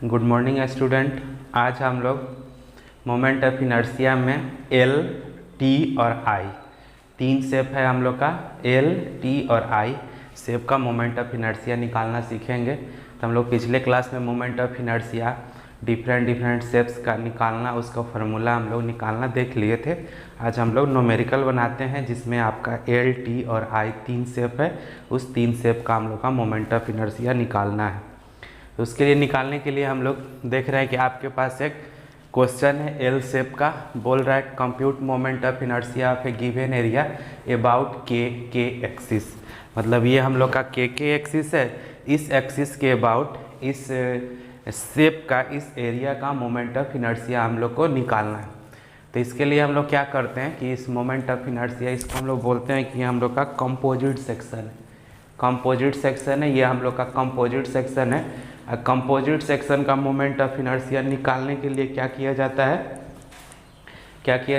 Good morning student. आज हम लोग मोमेंट ऑफ इनर्शिया में एल, टी और आई, तीन शेप है हम लोग का। एल, टी और आई शेप का मोमेंट ऑफ इनर्शिया निकालना सीखेंगे। तो हम लोग पिछले क्लास में moment of inertia different shapes का निकालना, उसका फार्मूला हम लोग निकालना देख लिए थे। आज हम लोग न्यूमेरिकल बनाते हैं जिसमें आपका एल, टी और आई तीन शेप है। उस तीन शेप का हम लोग का मोमेंट ऑफ इनर्शिया निकालना है। तो उसके लिए निकालने के लिए हम लोग देख रहे हैं कि आपके पास एक क्वेश्चन है एल शेप का। बोल रहा है compute moment of inertia of A given area about के एक्सिस। मतलब ये हम लोग का के एक्सिस है। इस एक्सिस के अबाउट इस शेप का, इस एरिया का मोमेंट ऑफ इनर्शिया हम लोग को निकालना है। तो इसके लिए हम लोग क्या करते हैं कि इस मोमेंट ऑफ इनर्शिया, इसको हम लोग बोलते हैं कि हम लोग का कंपोजिट सेक्शन है। कंपोजिट सेक्शन है, ये हम लोग का कंपोजिट सेक्शन है। कंपोजिट सेक्शन का मोमेंट ऑफ इनर्शिया निकालने के लिए क्या किया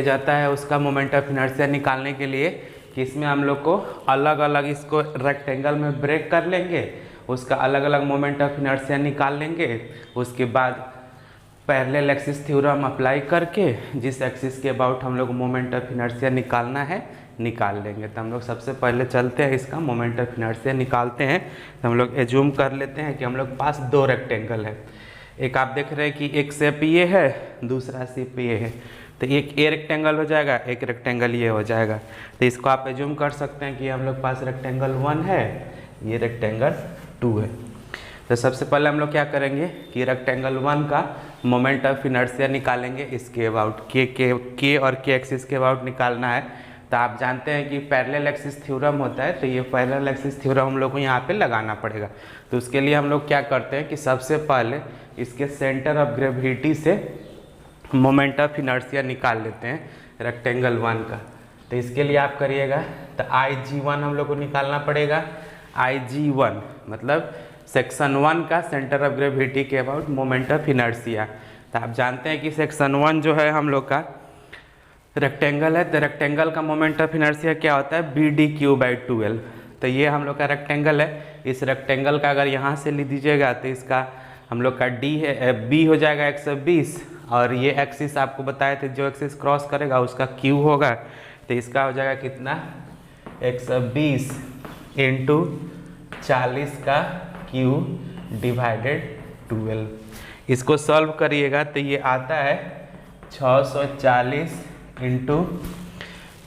जाता है उसका मोमेंट ऑफ इनर्शिया निकालने के लिए कि इसमें हम लोग को अलग अलग इसको रेक्टेंगल में ब्रेक कर लेंगे, उसका अलग अलग मोमेंट ऑफ इनर्शिया निकाल लेंगे। उसके बाद पैरेलल एक्सिस थ्योरम अप्लाई करके जिस एक्सिस के अबाउट हम लोग मोमेंट ऑफ इनर्शिया निकालना है निकाल लेंगे। तो हम लोग सबसे पहले चलते हैं, इसका मोमेंट ऑफ इनर्शिया निकालते हैं। तो हम लोग एज्यूम कर लेते हैं कि हम लोग पास दो रेक्टेंगल है। एक आप देख रहे हैं कि एक शेप ये है, दूसरा शेप ये है। तो एक ए रेक्टेंगल हो जाएगा, एक रेक्टेंगल ये हो जाएगा। तो इसको आप एज्यूम कर सकते हैं कि हम लोग पास रेक्टेंगल 1 है, ये रेक्टेंगल 2 है। तो सबसे पहले हम लोग क्या करेंगे कि रेक्टेंगल 1 का मोमेंट ऑफ इनर्शिया निकालेंगे। इसके अबाउट के और के एक्सिस के अबाउट निकालना है। तो आप जानते हैं कि पैरेलल एक्सिस थ्योरम होता है, तो ये पैरेलल एक्सिस थ्योरम हम लोग को यहाँ पे लगाना पड़ेगा। तो उसके लिए हम लोग क्या करते हैं कि सबसे पहले इसके सेंटर ऑफ ग्रेविटी से मोमेंट ऑफ इनर्शिया निकाल लेते हैं रेक्टेंगल 1 का। तो इसके लिए आप करिएगा, तो IG1 हम लोग को निकालना पड़ेगा। IG1 मतलब सेक्शन 1 का सेंटर ऑफ ग्रेविटी के अबाउट मोमेंट ऑफ इनर्शिया। तो आप जानते हैं कि सेक्शन 1 जो है हम लोग का रेक्टेंगल है, तो रेक्टेंगल का मोमेंट ऑफ इनर्शिया क्या होता है, BDQ/12। तो ये हम लोग का रेक्टेंगल है। इस रेक्टेंगल का अगर यहाँ से ले दीजिएगा तो इसका हम लोग का D है, B हो जाएगा 120, और ये एक्सिस आपको बताए थे जो एक्सिस क्रॉस करेगा उसका Q होगा। तो इसका हो जाएगा कितना, 120 इंटू 40 का Q डिवाइडेड 12। इसको सॉल्व करिएगा तो ये आता है 640 इंटू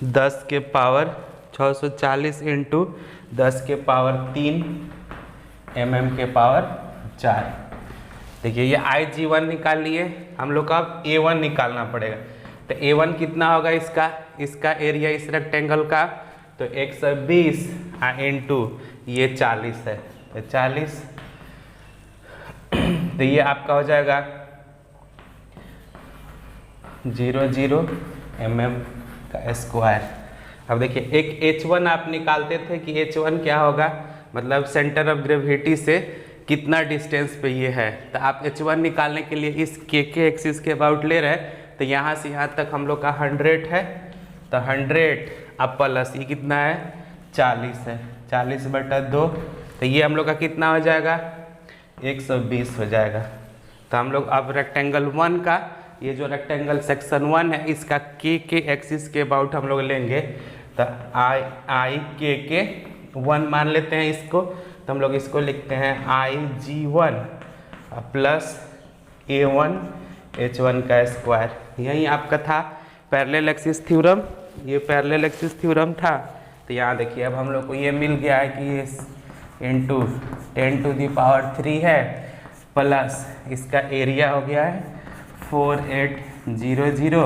10 के पावर 640 इंटू 10 के पावर 3 mm के पावर 4। देखिए ये IG1 निकाल लिए हम लोग का। अब A1 निकालना पड़ेगा। तो A1 कितना होगा इसका एरिया इस रेक्टेंगल का, तो 120 इंटू ये 40 है, तो 40। तो ये आपका हो जाएगा 00 mm का स्क्वायर। अब देखिए एक H1 आप निकालते थे कि H1 क्या होगा, मतलब सेंटर ऑफ ग्रेविटी से कितना डिस्टेंस पे ये है। तो आप H1 निकालने के लिए इस के एक्सिस के अबाउट ले रहे हैं। तो यहाँ से यहाँ तक हम लोग का 100 है, तो 100 अब प्लस ये कितना है, 40 है, 40/2। तो ये हम लोग का कितना हो जाएगा, 120 हो जाएगा। तो हम लोग अब रेक्टेंगल 1 का, ये जो रेक्टेंगल सेक्शन 1 है, इसका के एक्सिस के अबाउट हम लोग लेंगे। तो आई के 1 मान लेते हैं इसको। तो हम लोग इसको लिखते हैं IG1 प्लस A1 H1 का स्क्वायर। यही आपका था पैरेलल एक्सिस थ्योरम, ये पैरेलल एक्सिस थ्योरम था। तो यहाँ देखिए अब हम लोग को ये मिल गया है कि ये इंटू 10⁻³ है, प्लस इसका एरिया हो गया है 4800,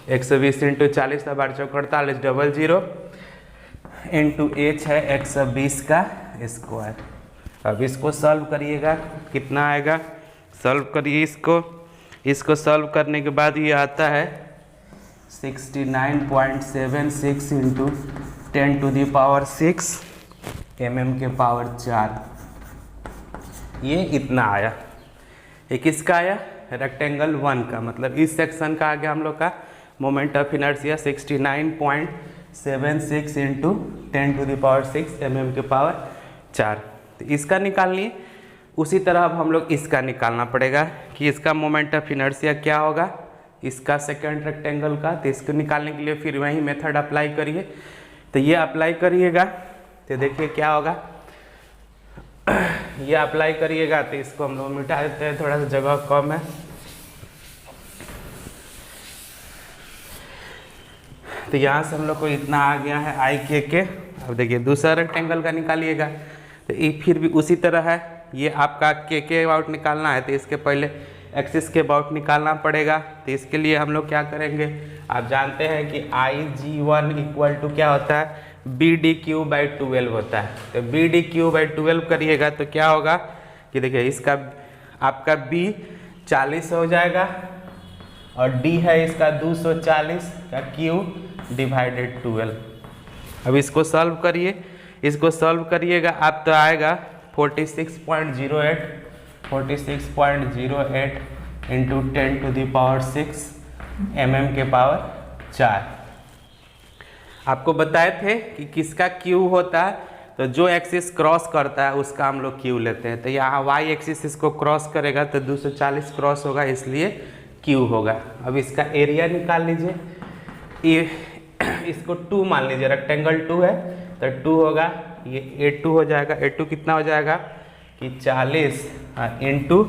120 इंटू 40 48 00 इंटू H है 120 का स्क्वायर। अब इसको सॉल्व करिएगा, कितना आएगा, सॉल्व करिए इसको सॉल्व करने के बाद ये आता है 69.76 इंटू 10⁻6 mm के पावर 4। ये इतना आया। ये किसका आया, रेक्टेंगल 1 का। मतलब इस सेक्शन का आ गया हम लोग का moment of inertia 69.76 into 10⁻6 mm के पावर 4। तो इसका निकाल लिए। उसी तरह अब हम लोग इसका निकालना पड़ेगा कि इसका मोमेंट ऑफ इनर्शिया क्या होगा, इसका सेकंड रेक्टेंगल का। तो इसको निकालने के लिए फिर वही मेथड अप्लाई करिए। तो ये अप्लाई करिएगा तो देखिए क्या होगा, ये अप्लाई करिएगा तो इसको हम लोग मिटा देते हैं, थोड़ा सा जगह कम है। तो यहाँ से हम लोग को इतना आ गया है आई के। अब देखिए दूसरा रेक्टेंगल का निकालिएगा तो ये फिर भी उसी तरह है, ये आपका के अबाउट निकालना है तो इसके पहले एक्सिस के अबाउट निकालना पड़ेगा। तो इसके लिए हम लोग क्या करेंगे, आप जानते हैं कि IG1 इक्वल टू क्या होता है, BD3/12 होता है। तो BD3/12 करिएगा तो क्या होगा कि देखिए इसका आपका B 40 हो जाएगा और D है इसका 240 का Q डिवाइडेड 12। अब इसको सॉल्व करिए, इसको सॉल्व करिएगा आप तो आएगा 46.08 इंटू 10⁶ mm के पावर 4। आपको बताए थे कि किसका Q होता है, तो जो एक्सिस क्रॉस करता है उसका हम लोग Q लेते हैं। तो यहाँ Y एक्सिस इसको क्रॉस करेगा तो 240 क्रॉस होगा, इसलिए Q होगा। अब इसका एरिया निकाल लीजिए, ये इसको 2 मान लीजिए, रेक्टेंगल 2 है तो 2 होगा, ये A2 हो जाएगा। A2 कितना हो जाएगा कि 40 इंटू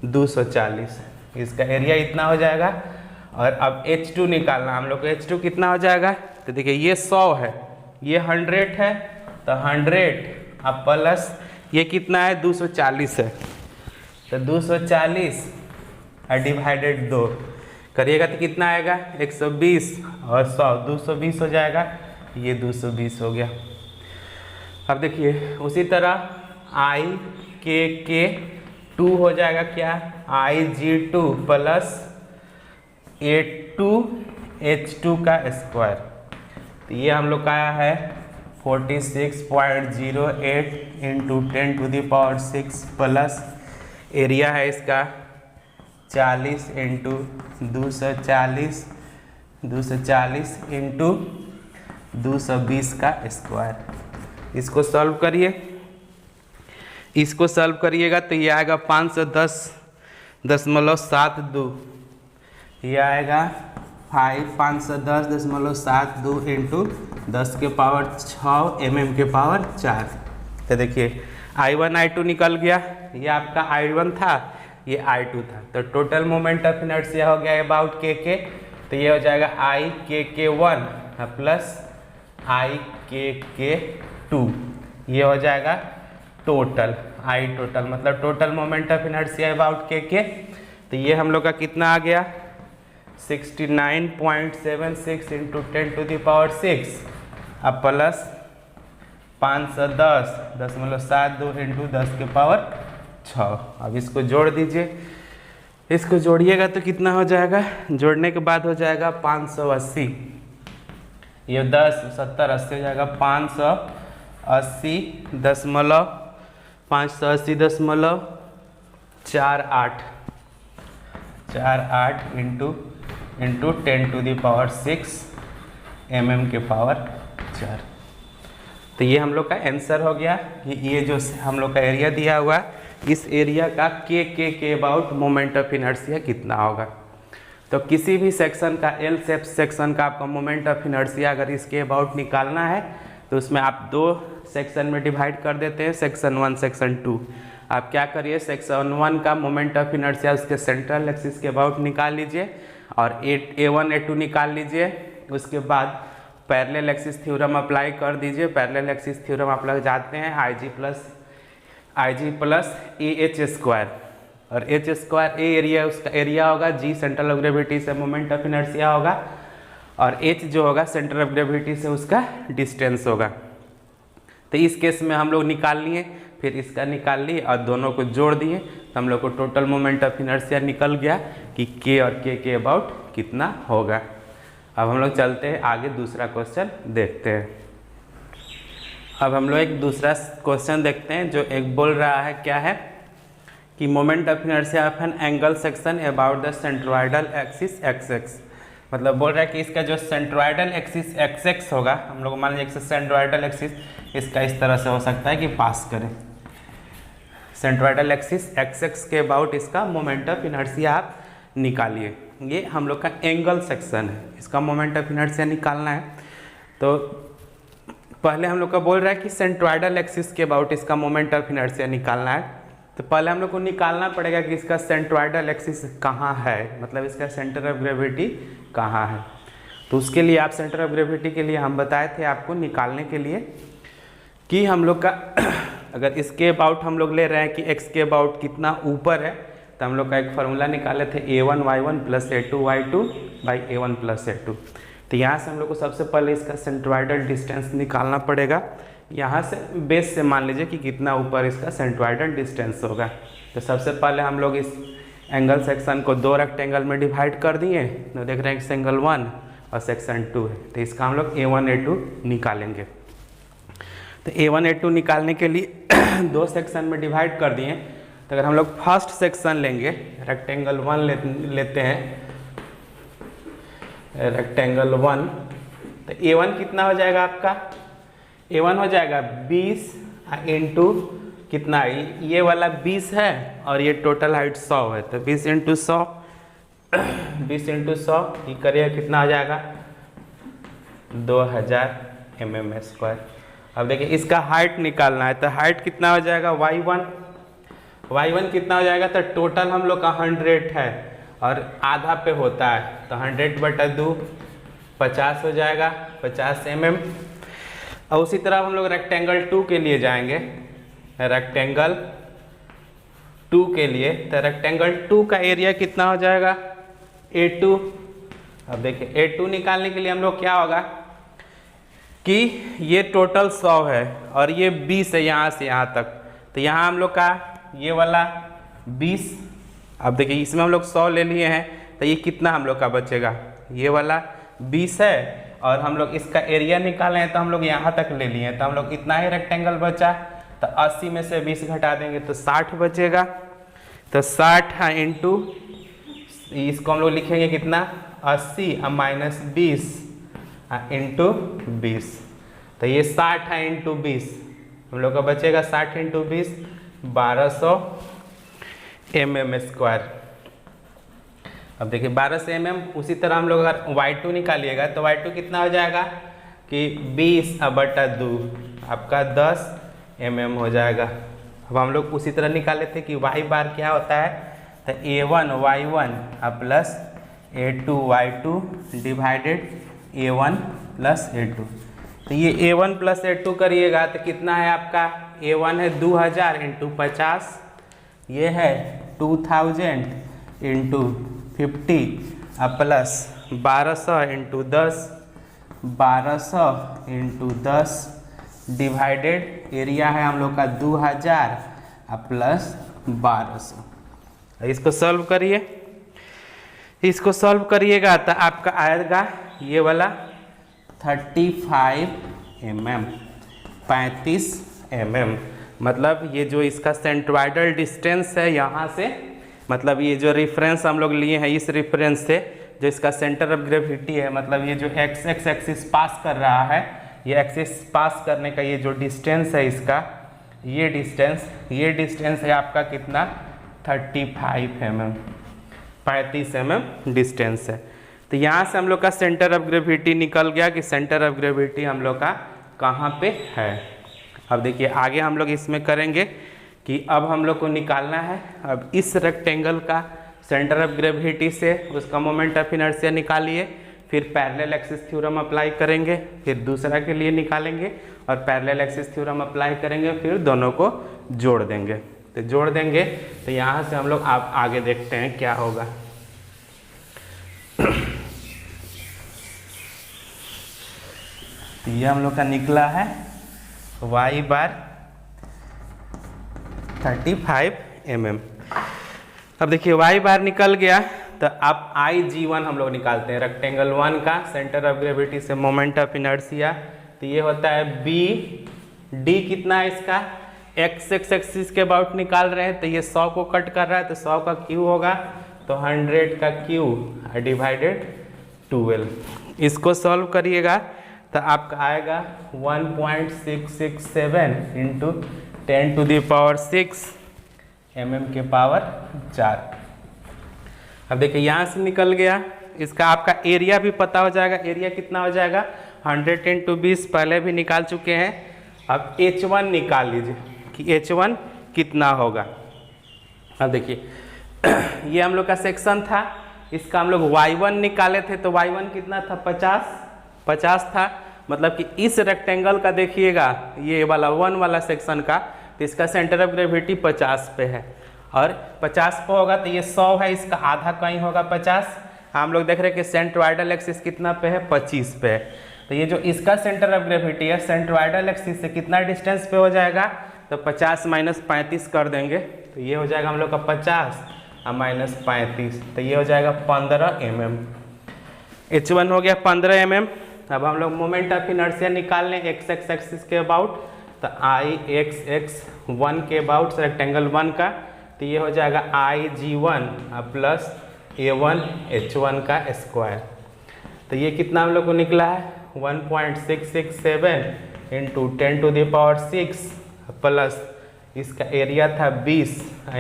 240, इसका एरिया इतना हो जाएगा। और अब H2 निकालना हम लोग को, H2 कितना हो जाएगा, तो देखिए ये 100 है, ये 100 है, तो 100 अब प्लस ये कितना है 240 है, तो 240 डिवाइडेड 2 करिएगा तो कितना आएगा 120 और 100 220 हो जाएगा, ये 220 हो गया। अब देखिए उसी तरह IK2 हो जाएगा क्या, IG2 प्लस A2H2 का स्क्वायर। तो ये हम लोग का आया है 46.08 इंटू 10⁶ प्लस एरिया है इसका 40 इंटू 240 इंटू 220 का स्क्वायर। इसको सॉल्व करिए, इसको सॉल्व करिएगा तो ये आएगा 510.72, ये आएगा 510.72 इंटू 10 के पावर 6 mm के पावर 4। तो देखिए I1 I2 निकल गया, ये आपका I1 था, ये I2 था। तो टोटल मोमेंट ऑफ इनर्शिया हो गया अबाउट KK, तो ये हो जाएगा IKK1 प्लस IKK2, ये हो जाएगा टोटल I टोटल, मतलब total moment of inertia about KK। तो ये हम लोग का कितना आ गया 69.76 इंटू 10⁶ अब प्लस 510.72 इंटू 10 के पावर 6। अब इसको जोड़ दीजिए, इसको जोड़िएगा तो कितना हो जाएगा, जोड़ने के बाद हो जाएगा 580, ये 10 70 80 हो जाएगा 580.48 इंटू 10⁶ mm के पावर 4। तो ये हम लोग का आंसर हो गया कि ये जो हम लोग का एरिया दिया हुआ है, इस एरिया का के अबाउट मोमेंट ऑफ इनर्शिया कितना होगा। तो किसी भी सेक्शन का एल शेप सेक्शन का आपका मोमेंट ऑफ इनर्शिया अगर इसके अबाउट निकालना है तो उसमें आप 2 सेक्शन में डिवाइड कर देते हैं, सेक्शन 1 सेक्शन 2। आप क्या करिए, सेक्शन 1 का मोमेंट ऑफ इनर्शिया उसके सेंट्रल एक्सिस के अबाउट निकाल लीजिए और A1 A2 निकाल लीजिए। उसके बाद पैरेलल एक्सिस थ्योरम अप्लाई कर दीजिए। पैरेलल एक्सिस थ्योरम आप लोग जानते हैं IG प्लस AH स्क्वायर, और H स्क्वायर A एरिया उसका एरिया होगा, G सेंट्रल ऑफ ग्रेविटी से मोमेंट ऑफ इनर्शिया होगा और H जो होगा सेंटर ऑफ ग्रेविटी से उसका डिस्टेंस होगा। तो इस केस में हम लोग निकाल लिए, फिर इसका निकाल लिए और दोनों को जोड़ दिए तो हम लोग को टोटल मोमेंट ऑफ इनर्शिया निकल गया कि K और K के अबाउट कितना होगा। अब हम लोग चलते हैं आगे, दूसरा क्वेश्चन देखते हैं। अब हम लोग एक दूसरा क्वेश्चन देखते हैं जो एक बोल रहा है, क्या है कि moment of inertia of an angle section about the centroidal axis XX। मतलब बोल रहा है कि इसका जो सेंट्रोइडल एक्सिस XX होगा, हम लोग मान लीजिए सेंट्रोइडल एक्सिस इसका इस तरह से हो सकता है कि पास करें सेंट्रोइडल एक्सिस एक्स एक्स के अबाउट इसका मोमेंट ऑफ इनर्शिया आप निकालिए। ये हम लोग का एंगल सेक्शन है, इसका मोमेंट ऑफ इनर्शिया निकालना है। तो पहले हम लोग का बोल रहा है कि सेंट्रोइडल एक्सिस के अबाउट इसका मोमेंट ऑफ इनर्शिया निकालना है। तो पहले हम लोग को निकालना पड़ेगा कि इसका सेंट्रोइडल एक्सिस कहाँ है, मतलब इसका सेंटर ऑफ ग्रेविटी कहाँ है। तो उसके लिए आप सेंटर ऑफ ग्रेविटी के लिए हम बताए थे आपको निकालने के लिए कि हम लोग का अगर इसके अबाउट हम लोग ले रहे हैं कि एक्स के अबाउट कितना ऊपर है, तो हम लोग का एक फार्मूला निकाले थे a1y1 plus a2y2 by a1 plus a2। तो यहाँ से हम लोग को सबसे पहले इसका सेंट्रोइडल डिस्टेंस निकालना पड़ेगा। यहाँ से बेस से मान लीजिए कि कितना ऊपर इसका सेंट्रोइडल डिस्टेंस होगा। तो सबसे पहले हम लोग इस एंगल सेक्शन को दो रेक्टेंगल में डिवाइड कर दिए, तो देख रहे हैं कि सेंगल 1 और सेक्शन 2 है। तो इसका हम लोग a1 a2 निकालेंगे। तो a1 a2 निकालने के लिए दो सेक्शन में डिवाइड कर दिए। तो अगर हम लोग फर्स्ट सेक्शन लेंगे, रेक्टेंगल 1 लेते हैं, रेक्टेंगल 1, तो a1 कितना हो जाएगा आपका, a1 हो जाएगा 20 इंटू कितना, ये वाला 20 है और ये टोटल हाइट 100 है। तो 20 इंटू 100 ये करिए कितना हो जाएगा 2000 mm²। अब देखिए इसका हाइट निकालना है, तो हाइट कितना हो जाएगा y1 कितना हो जाएगा, तो टोटल हम लोग का 100 है और आधा पे होता है, तो 100/2 50 हो जाएगा, 50 mm। और उसी तरह हम लोग रेक्टेंगल 2 के लिए जाएंगे, रेक्टेंगल 2 के लिए, तो रेक्टेंगल 2 का एरिया कितना हो जाएगा A2। अब देखिए A2 निकालने के लिए हम लोग क्या होगा कि ये टोटल 100 है और ये 20 है यहाँ से यहाँ तक, तो यहाँ हम लोग का ये वाला 20, अब देखिए इसमें हम लोग 100 ले लिए हैं, तो ये कितना हम लोग का बचेगा, ये वाला 20 है और हम लोग इसका एरिया निकाले हैं तो हम लोग यहाँ तक ले लिए हैं, तो हम लोग इतना ही रेक्टेंगल बचा। तो 80 में से 20 घटा देंगे तो 60 बचेगा। तो 60 इंटू इसको हम लोग लिखेंगे कितना 80 माइनस 20 इंटू 20, तो ये 60 है इंटू 20, हम लोग का बचेगा 60 इंटू 20 1200 mm²। अब देखिए 1200 mm। उसी तरह हम लोग अगर y2 निकालिएगा तो y2 कितना हो जाएगा कि 20/2 आपका 10 mm हो जाएगा। अब हम लोग उसी तरह निकाले थे कि y बार क्या होता है, तो a1 y1 plus a2 y2 divided a1 plus a2। तो ये a1 प्लस a2 करिएगा तो कितना है आपका, a1 है 2000 इंटू 50, ये है 2000 into 50 plus 1200 into 10, 1200 into 10 divided area है हम लोग का 2000 प्लस 1200। इसको सॉल्व करिए, इसको सॉल्व करिएगा तो आपका आएगा ये वाला 35 mm, 35 mm। मतलब ये जो इसका सेंट्रोइडल डिस्टेंस है यहाँ से, मतलब ये जो रेफरेंस हम लोग लिए हैं इस रेफरेंस से जो इसका सेंटर ऑफ ग्रेविटी है, मतलब ये जो एक्स एक्सिस पास कर रहा है, ये एक्सिस पास करने का ये जो डिस्टेंस है इसका, ये डिस्टेंस है आपका कितना 35 mm, 35 mm डिस्टेंस है। तो यहाँ से हम लोग का सेंटर ऑफ ग्रेविटी निकल गया कि सेंटर ऑफ ग्रेविटी हम लोग का कहाँ पे है। अब देखिए आगे हम लोग इसमें करेंगे कि अब हम लोग को निकालना है, अब इस रेक्टेंगल का सेंटर ऑफ ग्रेविटी से उसका मोमेंट ऑफ इनर्शिया निकालिए, फिर पैरेलल एक्सिस थ्योरम अप्लाई करेंगे, फिर दूसरा के लिए निकालेंगे और पैरेलल एक्सिस थ्योरम अप्लाई करेंगे, फिर दोनों को जोड़ देंगे। तो जोड़ देंगे तो यहाँ से हम लोग आप आगे देखते हैं क्या होगा। ये हम लोग का निकला है y बार 35 mm। अब देखिए y बार निकल गया तो अब IG1 हम लोग निकालते हैं, रेक्टेंगल 1 का सेंटर ऑफ ग्रेविटी से मोमेंट ऑफ इनर्शिया। तो ये होता है B, D कितना है इसका एक्स एक्सिस के अबाउट निकाल रहे हैं, तो ये 100 को कट कर रहा है तो 100 का Q होगा, तो 100 का Q डिवाइडेड 12। इसको सॉल्व करिएगा तो आपका आएगा 1.667 इंटू 10⁶ mm के पावर 4। अब देखिए यहाँ से निकल गया, इसका आपका एरिया भी पता हो जाएगा। एरिया कितना हो जाएगा 100 × 20 पहले भी निकाल चुके हैं। अब H1 निकाल लीजिए कि H1 कितना होगा। अब देखिए ये हम लोग का सेक्शन था, इसका हम लोग y1 निकाले थे तो y1 कितना था 50 था। मतलब कि इस रेक्टेंगल का देखिएगा ये वाला 1 वाला सेक्शन का, तो इसका सेंटर ऑफ ग्रेविटी 50 पे है और 50 पे होगा तो ये 100 है, इसका आधा कहीं होगा 50। हम लोग देख रहे हैं कि सेंट्रोइडल एक्सिस कितना पे है 25 पे है। तो ये जो इसका सेंटर ऑफ ग्रेविटी है सेंट्रोइडल एक्सिस से कितना डिस्टेंस पे हो जाएगा, तो 50 - 35 कर देंगे तो ये हो जाएगा हम लोग का 50 और -35, तो ये हो जाएगा 15 mm। H1 हो गया 15 mm। अब हम लोग मोमेंट ऑफ इनर्शिया निकाल लें x एक्सिस के अबाउट, तो I x 1 के अबाउट रेक्टेंगल 1 का, तो ये हो जाएगा IG1 प्लस A1 H1 का स्क्वायर। तो ये कितना हम लोग को निकला है 1.667 × 10⁶ प्लस इसका एरिया था 20 ×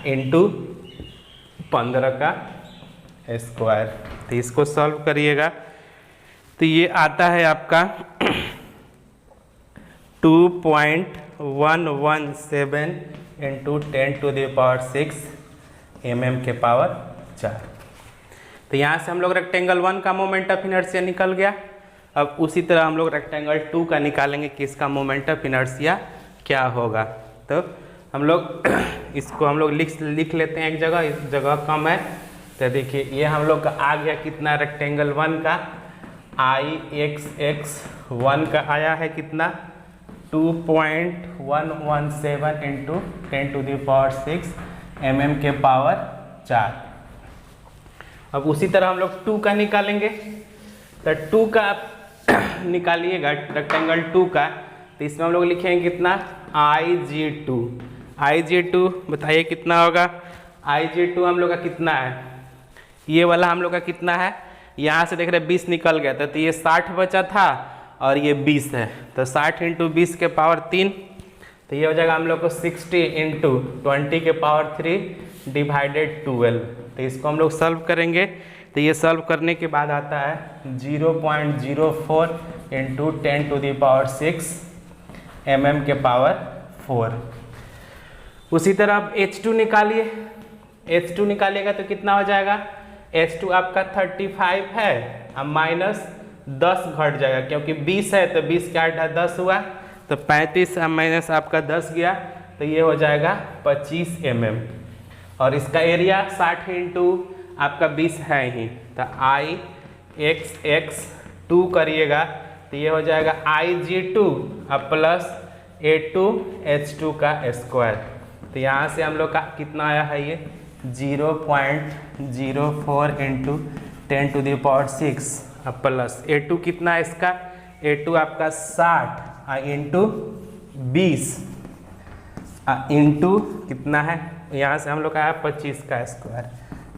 100 × 15 का स्क्वायर। तो इसको सॉल्व करिएगा तो ये आता है आपका 2.117 × 10⁶ mm के पावर 4। तो यहाँ से हम लोग रेक्टेंगल 1 का मोमेंट ऑफ इनर्शिया निकल गया। अब उसी तरह हम लोग रेक्टेंगल 2 का निकालेंगे कि इसका मोमेंट ऑफ इनर्शिया क्या होगा। तो हम लोग इसको हम लोग लिख लेते हैं एक जगह, इस जगह कम है। तो देखिए ये हम लोग का आ गया कितना रेक्टेंगल 1 का IX 1 का आया है कितना 2.117 × 10⁶ mm के पावर 4। अब उसी तरह हम लोग 2 का निकालेंगे। तो 2 का निकालिएगा रेक्टेंगल 2 का, तो इसमें हम लोग लिखेंगे कितना IG2 बताइए कितना होगा। IG2 हम लोग का कितना है, ये वाला हम लोग का कितना है, यहाँ से देख रहे 20 निकल गया था तो ये 60 बचा था और ये 20 है, तो 60 × 20 के पावर 3, तो ये हो जाएगा हम लोग को 60 × 20 के पावर 3 / 12। तो इसको हम लोग सॉल्व करेंगे तो ये सॉल्व करने के बाद आता है 0.04 × 10⁶ mm के पावर 4। उसी तरह आप H2 निकालिए। H2 निकालिएगा तो कितना हो जाएगा, H2 आपका 35 है अब -10 घट जाएगा क्योंकि 20 है तो 20 का 8 10 हुआ, तो 35 माइनस आपका 10 गया तो ये हो जाएगा 25 mm। और इसका एरिया 60 × आपका 20 है ही, तो IX 2 करिएगा तो ये हो जाएगा IG2 प्लस A2 H2 का स्क्वायर। तो यहाँ से हम लोग का कितना आया है ये 0.04 × 10⁶ प्लस A2 कितना है इसका, A2 आपका 60 × 20 इंटू कितना है, यहाँ से हम लोग का आया 25 का स्क्वायर,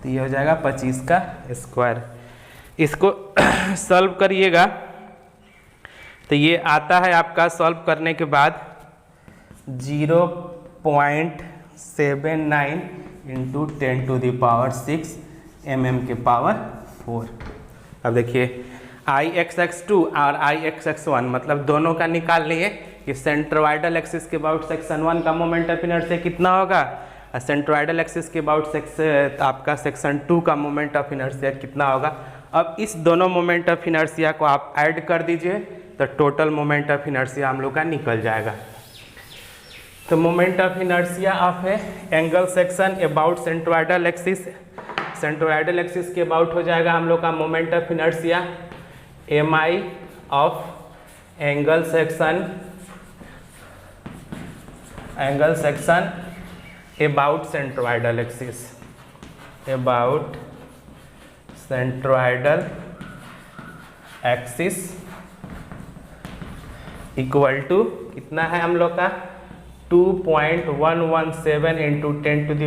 तो ये हो जाएगा 25 का स्क्वायर। इसको सॉल्व करिएगा तो ये आता है आपका सॉल्व करने के बाद 0.79 × 10⁶ mm के पावर 4। अब देखिए IX2 और IX1 मतलब दोनों का निकाल लिए कि सेंट्रोइडल एक्सिस के अबाउट सेक्शन 1 का मोमेंट ऑफ इनर्शिया कितना होगा और सेंट्रोइडल एक्सिस के अबाउट आपका सेक्शन 2 का मोमेंट ऑफ इनर्शिया कितना होगा। अब इस दोनों मोमेंट ऑफ इनर्शिया को आप ऐड कर दीजिए तो टोटल मोमेंट ऑफ इनर्शिया हम लोग का निकल जाएगा। तो मोमेंट ऑफ इनर्शिया ऑफ है angle section about centroidal axis, centroidal axis के अबाउट हो जाएगा हम लोग का moment of inertia MI of angle section about centroidal axis, about centroidal axis equal to कितना है हम लोग का 2.117 × 10⁶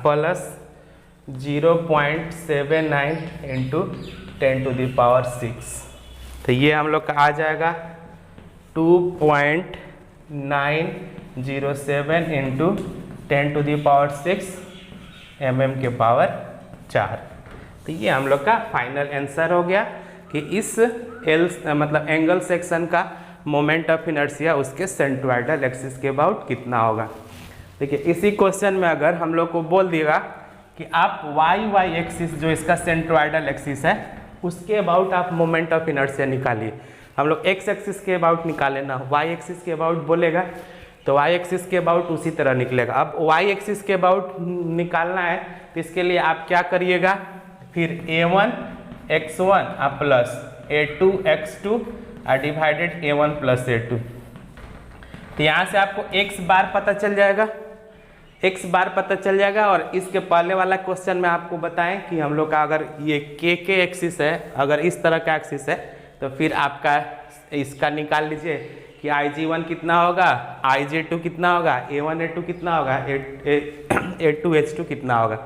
प्लस 0.79 × 10⁶। तो ये हम लोग का आ जाएगा 2.9 0.07 इंटू 10⁶ mm के पावर 4। तो ये हम लोग का फाइनल आंसर हो गया कि इस मतलब एंगल सेक्शन का मोमेंट ऑफ इनर्शिया उसके सेंट्रोइडल एक्सिस के अबाउट कितना होगा। देखिए इसी क्वेश्चन में अगर हम लोग को बोल दिएगा कि आप वाई एक्सिस जो इसका सेंट्रोइडल एक्सिस है उसके अबाउट आप मोमेंट ऑफ इनर्शिया निकालिए। हम लोग एक्स एक्सिस के अबाउट निकाले ना, वाई एक्सिस के अबाउट बोलेगा तो वाई एक्सिस के अबाउट उसी तरह निकलेगा। अब वाई एक्सिस के अबाउट निकालना है तो इसके लिए आप क्या करिएगा, फिर a1 x1 plus a2 x2 divided a1 plus a2। तो यहाँ से आपको x बार पता चल जाएगा, x बार पता चल जाएगा। और इसके पहले वाला क्वेश्चन में आपको बताएं कि हम लोग का अगर ये k एक्सिस है, अगर इस तरह का एक्सिस है तो फिर आपका इसका निकाल लीजिए कि Ig1 कितना होगा, Ig2 कितना होगा, A1 A2 कितना होगा, A2 H2 कितना होगा।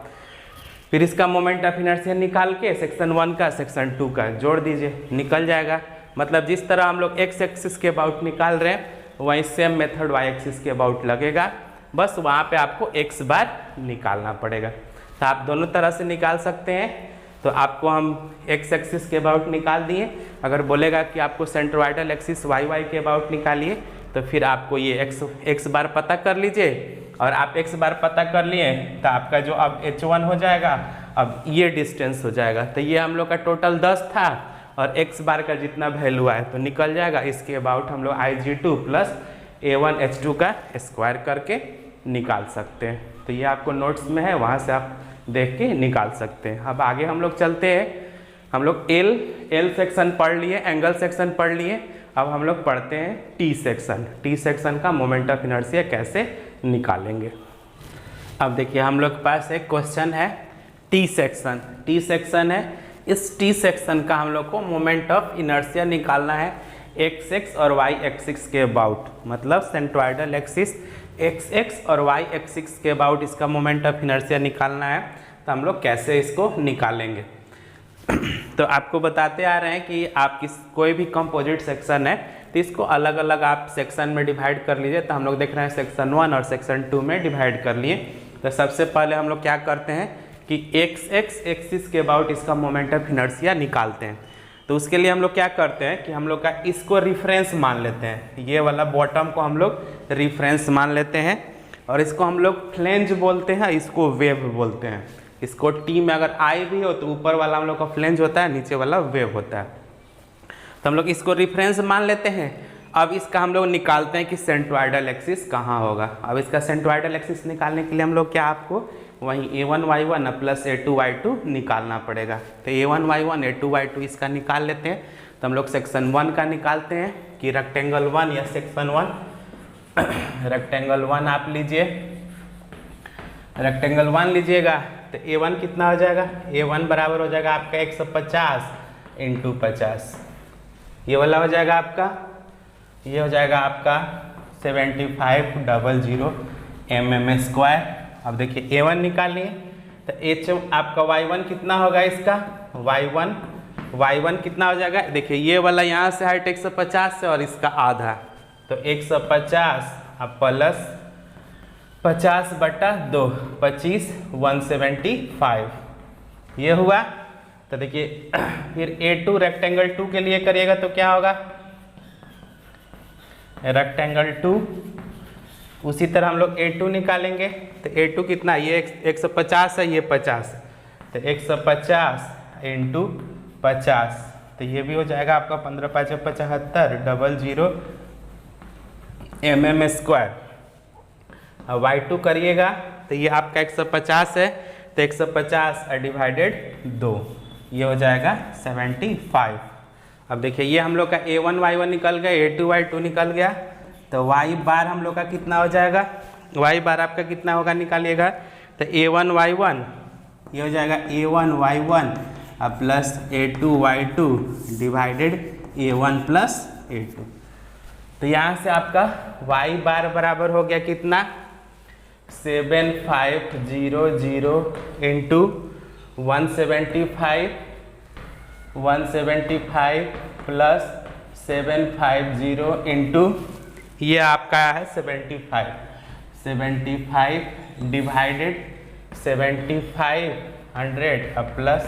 फिर इसका मोमेंट ऑफ इनर्शिया निकाल के सेक्शन 1 का सेक्शन 2 का जोड़ दीजिए, निकल जाएगा। मतलब जिस तरह हम लोग एक्स एक्सिस के अबाउट निकाल रहे हैं वहीं सेम मेथड वाई एक्सिस के अबाउट लगेगा, बस वहाँ पे आपको एक्स बार निकालना पड़ेगा। तो आप दोनों तरह से निकाल सकते हैं। तो आपको हम एक्स एक्सिस के अबाउट निकाल दिए। अगर बोलेगा कि आपको सेंट्रोइडल एक्सिस वाई के अबाउट निकालिए तो फिर आपको ये एक्स बार पता कर लीजिए। और आप एक्स बार पता कर लिए तो आपका जो अब h1 हो जाएगा, अब ये डिस्टेंस हो जाएगा। तो ये हम लोग का टोटल 10 था और एक्स बार का जितना वैल्यू आए तो निकल जाएगा। इसके अबाउट हम लोग Ig2 प्लस A1 H2 का स्क्वायर करके निकाल सकते हैं। तो ये आपको नोट्स में है, वहाँ से आप देख के निकाल सकते हैं। अब आगे हम लोग चलते हैं। हम लोग एल सेक्शन पढ़ लिए, एंगल सेक्शन पढ़ लिए। अब हम लोग पढ़ते हैं टी सेक्शन। टी सेक्शन का मोमेंट ऑफ इनर्शिया कैसे निकालेंगे। अब देखिए हम लोग के पास एक क्वेश्चन है टी सेक्शन। टी सेक्शन है, इस टी सेक्शन का हम लोग को मोमेंट ऑफ इनर्शिया निकालना है एक्स एक्स और वाई एक्सिस के अबाउट। मतलब सेंट्रोइडल एक्सिस एक्स एक्स और वाई एक्सिस के अबाउट इसका मोमेंट ऑफ इनर्शिया निकालना है। तो हम लोग कैसे इसको निकालेंगे तो आपको बताते आ रहे हैं कि आप कोई भी कंपोजिट सेक्शन है तो इसको अलग अलग आप सेक्शन में डिवाइड कर लीजिए। तो हम लोग देख रहे हैं सेक्शन 1 और सेक्शन 2 में डिवाइड कर लिए। तो सबसे पहले हम लोग क्या करते हैं कि एक्स एक्स एक्सिस के अबाउट इसका मोमेंट ऑफ इनर्शिया निकालते हैं। तो उसके लिए हम लोग क्या करते हैं कि हम लोग का इसको रिफरेंस मान लेते हैं। ये वाला बॉटम को हम लोग रिफरेंस मान लेते हैं और इसको हम लोग फ्लेंज बोलते हैं, इसको वेव बोलते हैं। इसको टी में अगर आई भी हो तो ऊपर वाला हम लोग का फ्लेंज होता है, नीचे वाला वेव होता है। तो हम लोग इसको रिफरेंस मान लेते हैं। अब इसका हम लोग निकालते हैं कि सेंट्रोइडल एक्सिस कहाँ होगा। अब इसका सेंट्रोइडल एक्सिस निकालने के लिए हम लोग क्या आपको वहीं a1 y1 plus a2 y2 निकालना पड़ेगा। तो a1 y1 a2 y2 इसका निकाल लेते हैं। तो हम लोग सेक्शन 1 का निकालते हैं कि रेक्टेंगल 1 या सेक्शन 1 रेक्टेंगल 1 आप लीजिए, रेक्टेंगल 1 लीजिएगा तो a1 कितना हो जाएगा, a1 बराबर हो जाएगा आपका 150 इंटू 50। ये वाला हो जाएगा आपका, ये हो जाएगा आपका 7500 mm स्क्वायर। अब देखिए a1 निकालिए तो h आपका y1 कितना होगा, इसका y1 कितना हो जाएगा। देखिए ये वाला यहाँ से हाइट 150 है और इसका आधा, तो 150 अब प्लस 50/2 25 175 ये हुआ। तो देखिए फिर a2 रेक्टेंगल 2 के लिए करिएगा तो क्या होगा, रेक्टेंगल 2 उसी तरह हम लोग a2 निकालेंगे। तो a2 कितना, ये 150 है, ये 50 है, तो 150 इंटू 50 तो ये भी हो जाएगा आपका 15×5 = 75 00 mm स्क्वायर। अब y2 करिएगा तो ये आपका 150 है, तो 150 डिवाइडेड 2 ये हो जाएगा 75। अब देखिए ये हम लोग का a1 y1 निकल गया, a2 y2 निकल गया। तो y बार हम लोग का कितना हो जाएगा, y बार आपका कितना होगा निकालिएगा। तो a1 y1 ये हो जाएगा a1 y1 plus a2 y2 divided a1 plus a2। तो यहाँ से आपका y बार बराबर हो गया कितना, 7500 इंटू 175 प्लस 750 इंटू ये आपका है 75 डिवाइडेड 75 100 प्लस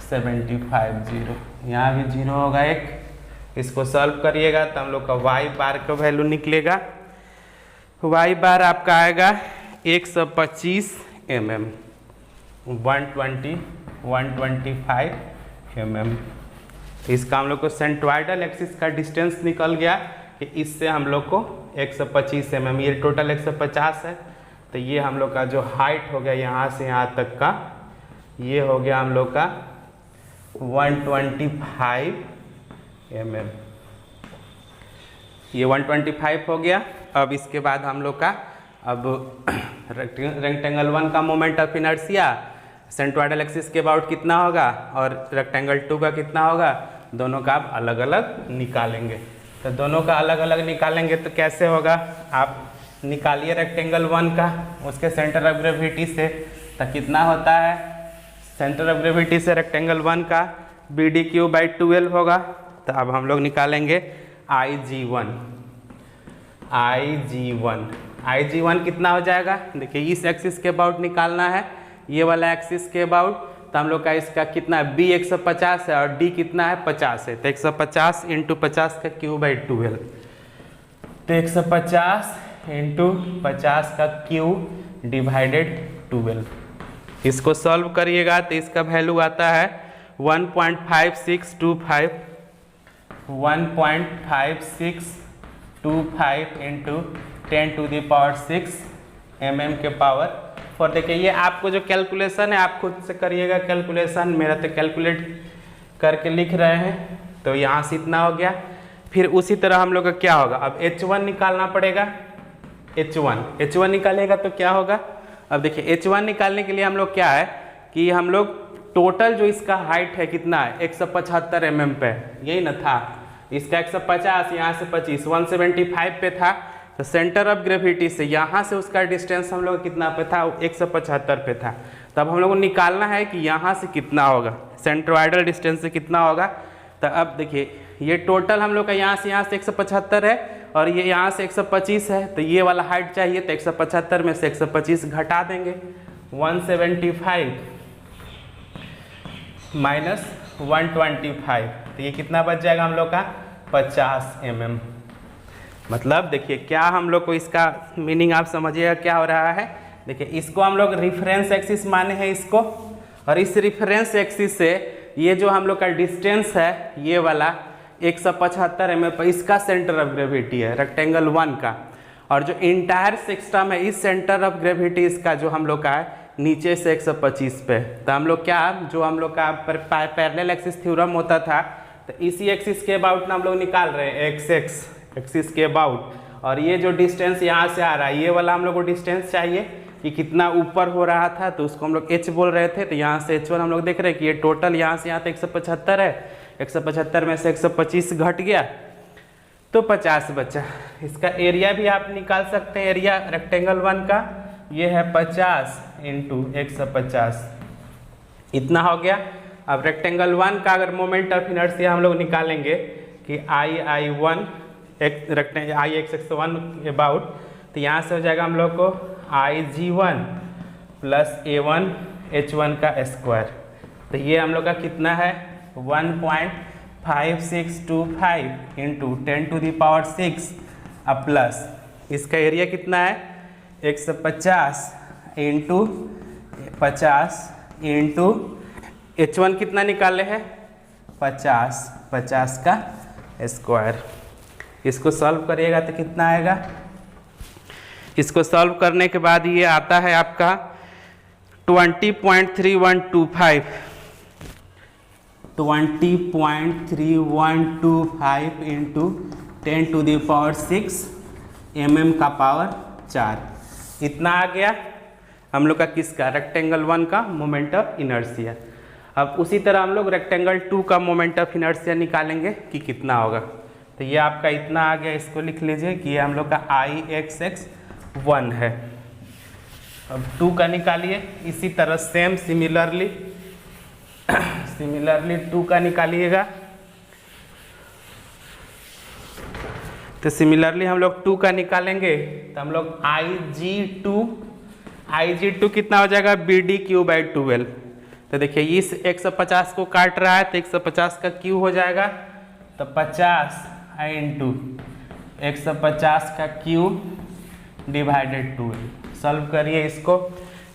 75 0, यहाँ भी 0 होगा एक। इसको सॉल्व करिएगा तो हम लोग का वाई बार का वैल्यू निकलेगा। वाई बार आपका आएगा 125 mm 125 mm। इसका हम लोग को सेंट्रोइडल एक्सिस का डिस्टेंस निकल गया कि इससे हम लोग को 125 mm, ये टोटल 150 है, तो ये हम लोग का जो हाइट हो गया यहाँ से यहाँ तक का, ये हो गया हम लोग का 125 mm। ये 125 हो गया। अब इसके बाद हम लोग का अब रेक्टेंगल 1 का moment of inertia centroidal axis के अबाउट कितना होगा और रेक्टेंगल 2 का कितना होगा, दोनों का आप अलग अलग निकालेंगे। तो दोनों का अलग अलग निकालेंगे तो कैसे होगा, आप निकालिए रेक्टेंगल 1 का उसके सेंटर ऑफ ग्रेविटी से, तो कितना होता है सेंटर ऑफ ग्रेविटी से रेक्टेंगल 1 का BD/12 होगा। तो अब हम लोग निकालेंगे IG1 कितना हो जाएगा, देखिए इस एक्सिस के अबाउट निकालना है, ये वाला एक्सिस के अबाउट, तो हम लोग का इसका कितना B 150 है और D कितना है 50 है, तो 150 × 50 का Q/12, तो 150 × 50 का Q/12। इसको सॉल्व करिएगा तो इसका वैल्यू आता है 1.5625 × 10⁶ mm के पावर 4। देखिए ये आपको जो कैलकुलेशन है आप खुद से करिएगा कैलकुलेशन, मेरा तो कैलकुलेट करके लिख रहे हैं। तो यहाँ से इतना हो गया। फिर उसी तरह हम लोग का क्या होगा, अब H1 निकालना पड़ेगा। H1 निकालेगा तो क्या होगा, अब देखिए H1 निकालने के लिए हम लोग क्या है कि हम लोग टोटल जो इसका हाइट है कितना है 175 mm पे, यही ना था, इसका 150 यहाँ से 25 175 पे था, तो सेंटर ऑफ ग्रेविटी से यहाँ से उसका डिस्टेंस हम लोग कितना पे था 175 पे था। तब हम लोग को निकालना है कि यहाँ से कितना होगा, सेंट्रोइडल डिस्टेंस से कितना होगा। तो अब देखिए ये टोटल हम लोग का यहाँ से 175 है और ये यहाँ से 125 है, तो ये वाला हाइट चाहिए, तो 175 में से 125 घटा देंगे, 175 माइनस 125, तो ये कितना बच जाएगा हम लोग का 50 mm। मतलब देखिए क्या हम लोग को इसका मीनिंग आप समझिएगा क्या हो रहा है। देखिए इसको हम लोग रिफरेंस एक्सिस माने हैं इसको, और इस रिफरेंस एक्सिस से ये जो हम लोग का डिस्टेंस है ये वाला 175 mm पर इसका सेंटर ऑफ ग्रेविटी है रेक्टेंगल 1 का, और जो इंटायर सिस्टम है इस सेंटर ऑफ ग्रेविटी इसका जो हम लोग का है नीचे से 125 पे। तो हम लोग क्या जो हम लोग का पैरेलल एक्सिस थ्योरम होता था, तो इसी एक्सिस के अबाउट ना हम लोग निकाल रहे हैं एक्स एक्सिस के अबाउट, और ये जो डिस्टेंस यहाँ से आ रहा है ये वाला हम लोग को डिस्टेंस चाहिए कि कितना ऊपर हो रहा था, तो उसको हम लोग H बोल रहे थे। तो यहाँ से H1 हम लोग देख रहे हैं कि ये टोटल यहाँ से यहाँ तक 175 है, 175 में से 125 घट गया तो 50 बचा। इसका एरिया भी आप निकाल सकते हैं, एरिया रेक्टेंगल 1 का ये है 50 × 150, इतना हो गया। अब रेक्टेंगल 1 का अगर मोमेंट ऑफ इनर्शिया हम लोग निकालेंगे कि I1 x1 अबाउट, तो यहाँ से हो जाएगा हम लोग को IG1 प्लस A1 H1 का स्क्वायर, तो ये हम लोग का कितना है 1.5625 × 10⁶ अब प्लस इसका एरिया कितना है 150 × 50 × H1 कितना निकाले हैं 50 का स्क्वायर। इसको सॉल्व करिएगा तो कितना आएगा, इसको सॉल्व करने के बाद ये आता है आपका 20.3125 × 10⁶ mm का पावर 4, इतना आ गया हम लोग का किसका रेक्टेंगल 1 का मोमेंट ऑफ इनर्शिया। अब उसी तरह हम लोग रेक्टेंगल 2 का मोमेंट ऑफ इनर्शिया निकालेंगे कि कितना होगा। तो ये आपका इतना आ गया, इसको लिख लीजिए कि ये हम लोग का IX1 है। अब 2 का निकालिए इसी तरह सेम सिमिलरली 2 का निकालिएगा। तो तो सिमिलरली हम लोग 2 का निकालेंगे, तो हम लोग IG2 कितना हो जाएगा, BD/12। तो देखिए इस 150 को काट रहा है तो 150 का क्यू हो जाएगा, तो 50 इंटू 150 का क्यू डिवाइडेड 12। सॉल्व करिए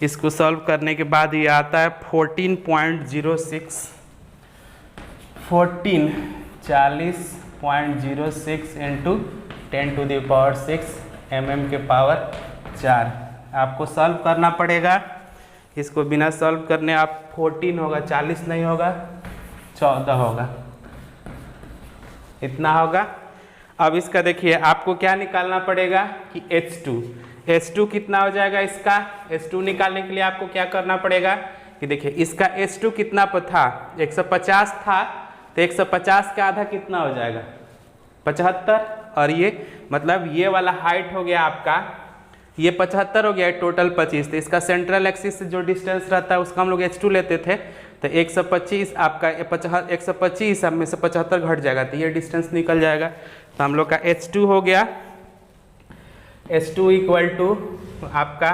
इसको सॉल्व करने के बाद ये आता है 14.06 40.06 इंटू 10⁶ mm के पावर 4। आपको सॉल्व करना पड़ेगा, इसको बिना सॉल्व करने आप 14 होगा, 40 नहीं होगा, 14 होगा, इतना होगा। अब इसका देखिए आपको क्या निकालना पड़ेगा कि H2 कितना हो जाएगा, इसका H2 निकालने के लिए आपको क्या करना पड़ेगा कि देखिए इसका H2 कितना पर था, 150 था, तो 150 का आधा कितना हो जाएगा, 75। और ये मतलब ये वाला हाइट हो गया आपका, ये 75 हो गया, टोटल 25। तो इसका सेंट्रल एक्सिस से जो डिस्टेंस रहता है उसका हम लोग H2 लेते थे, तो 125 आपका 125 अब में से 75 घट जाएगा, तो ये डिस्टेंस निकल जाएगा। तो हम लोग का H2 हो गया, H2 इक्वल टू आपका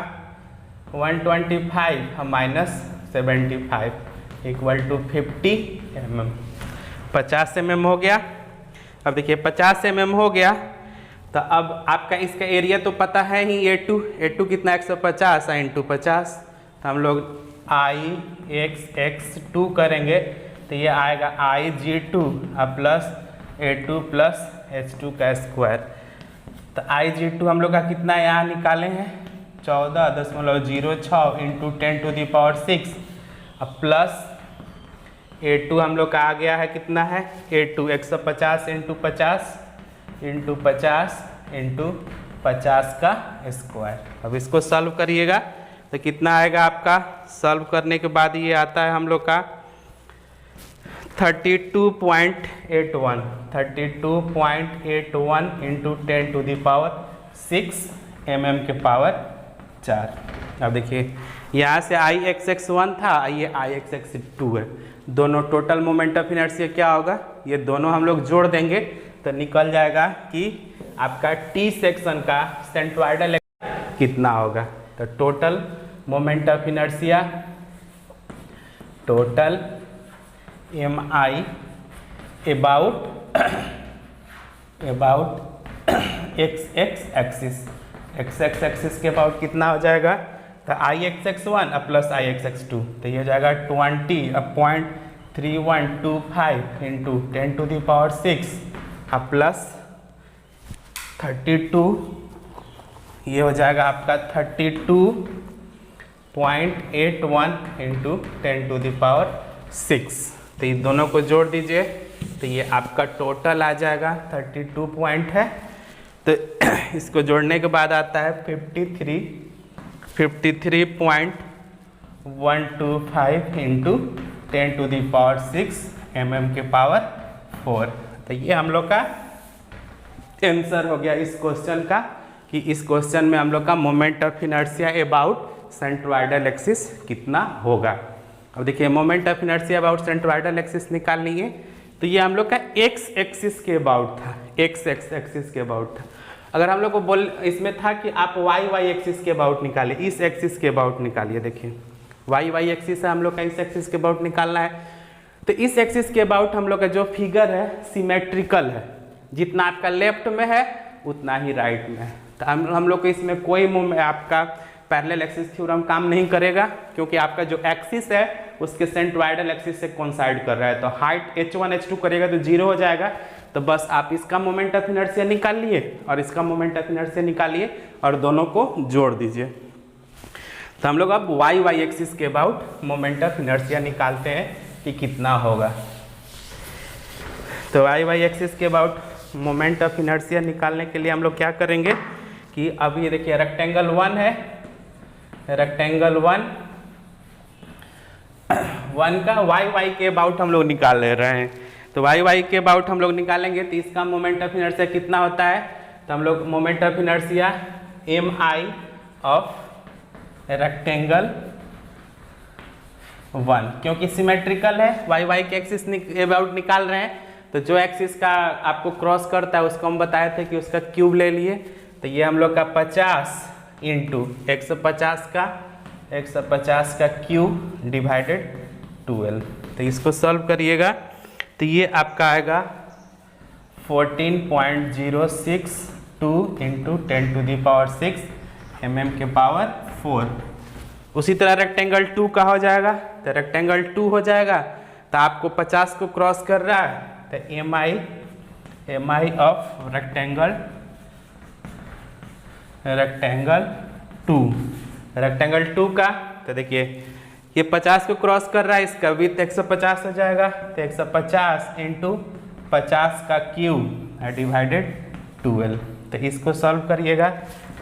125 minus 75 equal to 50 mm, 50 mm हो गया। अब देखिए 50 mm हो गया, तो अब आपका इसका एरिया तो पता है ही, A2 कितना 150 इंटू 50, तो हम लोग IXX2 करेंगे तो ये आएगा IG2 plus A2 plus H2 का स्क्वायर। तो IG2 हम लोग का कितना यहाँ निकाले हैं 14.06 इंटू 10⁶ प्लस A2 हम लोग का आ गया है, कितना है A2 150 इंटू 50 इंटू 50 इंटू 50 का स्क्वायर। अब इसको सॉल्व करिएगा तो कितना आएगा आपका, सॉल्व करने के बाद ये आता है हम लोग का 32.81 इंटू 10⁶ mm के पावर 4। अब देखिए यहाँ से IXX1 था, ये IXX2 है, दोनों टोटल मोमेंट ऑफ इनर्शिया क्या होगा, ये दोनों हम लोग जोड़ देंगे तो निकल जाएगा कि आपका T सेक्शन का सेंट्रोइडल कितना होगा। तो total moment of inertia, total MI about XX axis के अबाउट कितना हो जाएगा, तो IXX1 प्लस IXX2, तो ये हो जाएगा 20.3125 इंटू 10⁶ प्लस 32, ये हो जाएगा आपका 32.81 इंटू 10⁶। तो ये दोनों को जोड़ दीजिए तो ये आपका टोटल आ जाएगा 32 पॉइंट है। तो इसको जोड़ने के बाद आता है 53.125 इंटू 10⁶ mm के पावर 4। तो ये हम लोग का आंसर हो गया इस क्वेश्चन का, कि इस क्वेश्चन में हम लोग का moment of inertia about centroidal axis कितना होगा। अब देखिए moment of inertia about centroidal axis निकालनी है, तो ये हम लोग का एक्स एक्सिस के अबाउट था, एक्स एक्सिस के अबाउट था। अगर हम लोग को इसमें था कि आप वाई एक्सिस के अबाउट निकालिए, इस एक्सिस के अबाउट निकालिए, देखिए वाई एक्सिस है हम लोग का, इस एक्सिस के अबाउट निकालना है। तो इस एक्सिस के अबाउट हम लोग का जो फिगर है सिमेट्रिकल है, जितना आपका लेफ्ट में है उतना ही राइट में है। तो हम लोग को इसमें कोई आपका पैरेलल एक्सिस थ्योरम काम नहीं करेगा, क्योंकि आपका जो एक्सिस है उसके सेंट्रोइडल एक्सिस से कोइंसाइड कर रहा है। तो हाइट h1 h2 करेगा तो 0 हो जाएगा। तो बस आप इसका मोमेंट ऑफ इनर्शिया निकाल लिए और इसका मोमेंट ऑफ इनर्शिया निकालिए और दोनों को जोड़ दीजिए। तो हम लोग अब वाई एक्सिस के अबाउट मोमेंट ऑफ इनर्शिया निकालते हैं कि कितना होगा। तो वाई एक्सिस के अबाउट मोमेंट ऑफ इनर्शिया निकालने के लिए हम लोग क्या करेंगे कि अब ये देखिए रेक्टेंगल 1 है, रेक्टेंगल 1 का वाई के अबाउट हम लोग निकाल ले रहे हैं। तो वाई के अबाउट हम लोग निकालेंगे तो इसका मोमेंट ऑफ इनर्शिया कितना होता है, तो हम लोग moment of inertia MI of rectangle 1, क्योंकि सिमेट्रिकल है वाई के एक्सिस अबाउट निकाल रहे हैं तो जो एक्सिस का आपको क्रॉस करता है उसको हम बताए थे कि उसका क्यूब ले लिए। तो ये हम लोग का 50 इंटू 150 का क्यूब डिवाइडेड 12। तो इसको सॉल्व करिएगा तो ये आपका आएगा 14.062 इंटू 10⁶ mm के पावर 4। उसी तरह रेक्टेंगल 2 का हो जाएगा। तो रेक्टेंगल 2 हो जाएगा तो आपको 50 को क्रॉस कर रहा है तो एम आई ऑफ रेक्टेंगल 2 का। तो देखिए ये 50 को क्रॉस कर रहा है, इसका विड्थ 150 हो जाएगा। तो 150 इंटू 50 का क्यूब डिवाइडेड 12। तो इसको सॉल्व करिएगा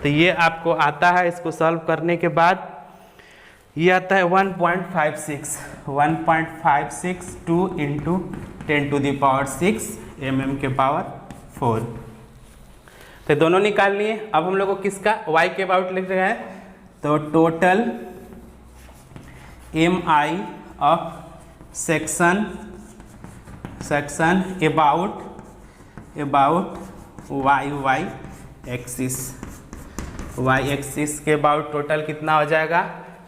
तो ये आपको आता है। इसको सॉल्व करने के बाद ये आता है 1.562 इंटू 10⁶ mm के पावर 4। तो दोनों निकाल लिए। अब हम लोग को किसका y के अबाउट लिख रहे हैं तो total M I of section about y axis के अबाउट टोटल कितना हो जाएगा।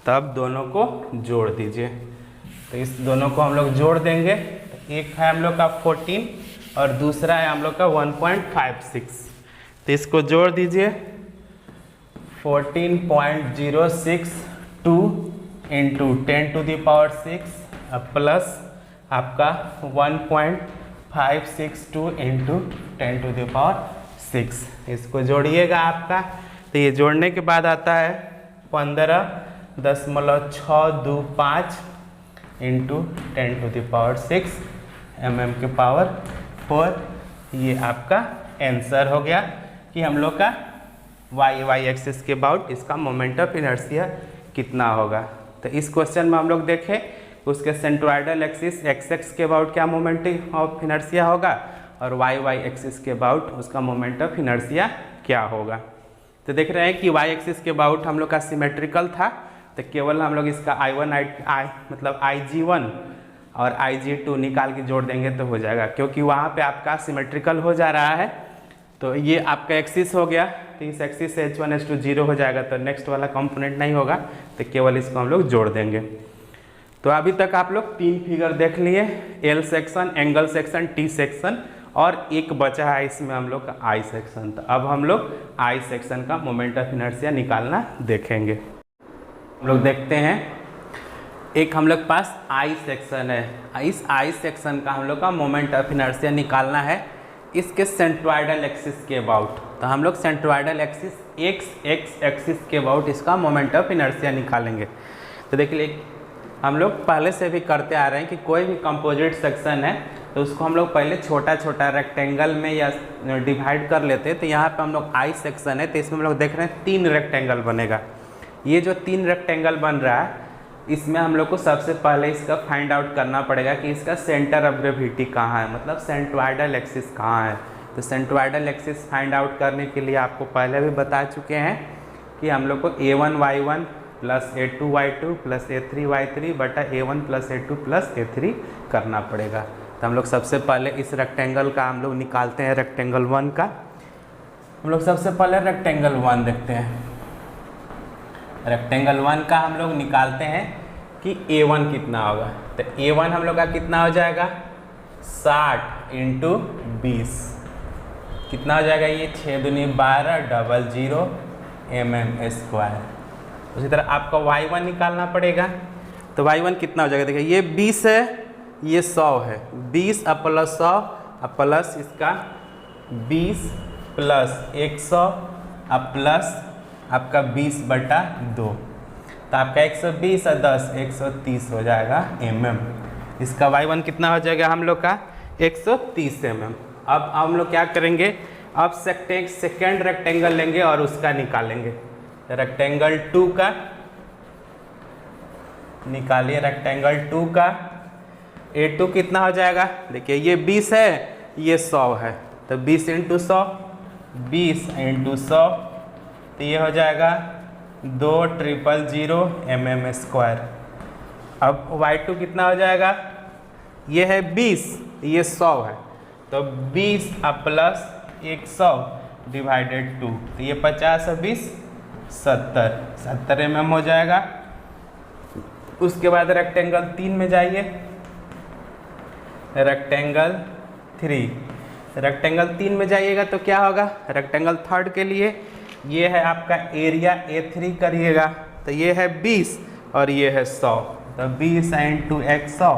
तब दोनों को जोड़ दीजिए। तो इस दोनों को हम लोग जोड़ देंगे। एक है हम लोग का 14 और दूसरा है हम लोग का 1.56। तो इसको जोड़ दीजिए 14.062 इंटू 10⁶ प्लस आपका 1.562 इंटू 10⁶। इसको जोड़िएगा आपका। तो ये जोड़ने के बाद आता है 15.625 इंटू 10⁶ mm के पावर 4। ये आपका आंसर हो गया कि हम लोग का y एक्सिस के अबाउट इसका मोमेंट ऑफ इनर्शिया कितना होगा। तो इस क्वेश्चन में हम लोग देखें उसके सेंट्रोइडल एक्सिस x के अबाउट क्या मोमेंट ऑफ इनर्शिया होगा और y एक्सिस के अबाउट उसका मोमेंट ऑफ इनर्शिया क्या होगा। तो देख रहे हैं कि y एक्सिस के अबाउट हम लोग का सिमेट्रिकल था। तो केवल हम लोग इसका मतलब IG1 और IG2 निकाल के जोड़ देंगे तो हो जाएगा, क्योंकि वहाँ पे आपका सिमेट्रिकल हो जा रहा है। तो ये आपका एक्सिस हो गया। तो इस एक्सिस से H1 H2 0 हो जाएगा तो नेक्स्ट वाला कंपोनेंट नहीं होगा। तो केवल इसको हम लोग जोड़ देंगे। तो अभी तक आप लोग 3 फिगर देख लिए, L section, angle section, T section और एक बचा है इसमें हम लोग का I सेक्शन। तो अब हम लोग I सेक्शन का मोमेंट ऑफ इनर्शिया निकालना देखेंगे। हम लोग देखते हैं एक हम लोग पास I सेक्शन है। इस I सेक्शन का हम लोग का मोमेंट ऑफ इनर्शिया निकालना है इसके सेंट्रोइडल एक्सिस के अबाउट। तो हम लोग सेंट्रोइडल एक्सिस x एक्सिस के अबाउट इसका मोमेंट ऑफ इनर्शिया निकालेंगे। तो देखिए हम लोग पहले से भी करते आ रहे हैं कि कोई भी कंपोजिट सेक्शन है तो उसको हम लोग पहले छोटा छोटा रेक्टेंगल में या डिवाइड कर लेते हैं। तो यहाँ पे हम लोग I सेक्शन है तो इसमें हम लोग देख रहे हैं 3 रेक्टेंगल बनेगा। ये जो 3 रेक्टेंगल बन रहा है इसमें हम लोग को सबसे पहले इसका फाइंड आउट करना पड़ेगा कि इसका सेंटर ऑफ ग्रेविटी कहाँ है, मतलब सेंट्रोइडल एक्सिस कहाँ है। तो सेंट्रोइडल एक्सिस फाइंड आउट करने के लिए आपको पहले भी बता चुके हैं कि हम लोग को A1y1 plus A2y2 plus A3y3 बटा A1 plus A2 plus A3 करना पड़ेगा। तो हम लोग सबसे पहले इस रेक्टेंगल का हम लोग निकालते हैं, रेक्टेंगल 1 का। हम लोग सबसे पहले रेक्टेंगल 1 देखते हैं। रेक्टेंगल 1 का हम लोग निकालते हैं कि A1 कितना होगा। तो A1 हम लोग का कितना हो जाएगा 60 इंटू 20 कितना हो जाएगा ये 6 दूनी 12 00 mm²। उसी तरह आपका y1 निकालना पड़ेगा। तो y1 कितना हो जाएगा, देखिए ये 20 है ये 100 है, 20 प्लस 100 प्लस इसका 20 प्लस 100 प्लस आपका 20/2। तो आपका 120 और 10 130 हो जाएगा mm। इसका y1 कितना हो जाएगा हम लोग का 130 mm। अब हम लोग क्या करेंगे, अब सेकेंड रेक्टेंगल लेंगे और उसका निकालेंगे। रेक्टेंगल 2 का निकालिए। रेक्टेंगल 2 का A2 कितना हो जाएगा, देखिए ये 20 है ये 100 है। तो 20 × 100 20 × 100 तो ये हो जाएगा 2000 mm²। अब y2 कितना हो जाएगा, ये है 20 ये 100 है। तो 20 प्लस 100 डिवाइडेड 2, तो ये 50 और 20 70 mm हो जाएगा। उसके बाद रेक्टेंगल 3 में जाइए, रेक्टेंगल 3 में जाइएगा तो क्या होगा, रेक्टेंगल थर्ड के लिए ये है आपका एरिया A3 करिएगा, तो ये है 20 और ये है 100, तो 20 × 100,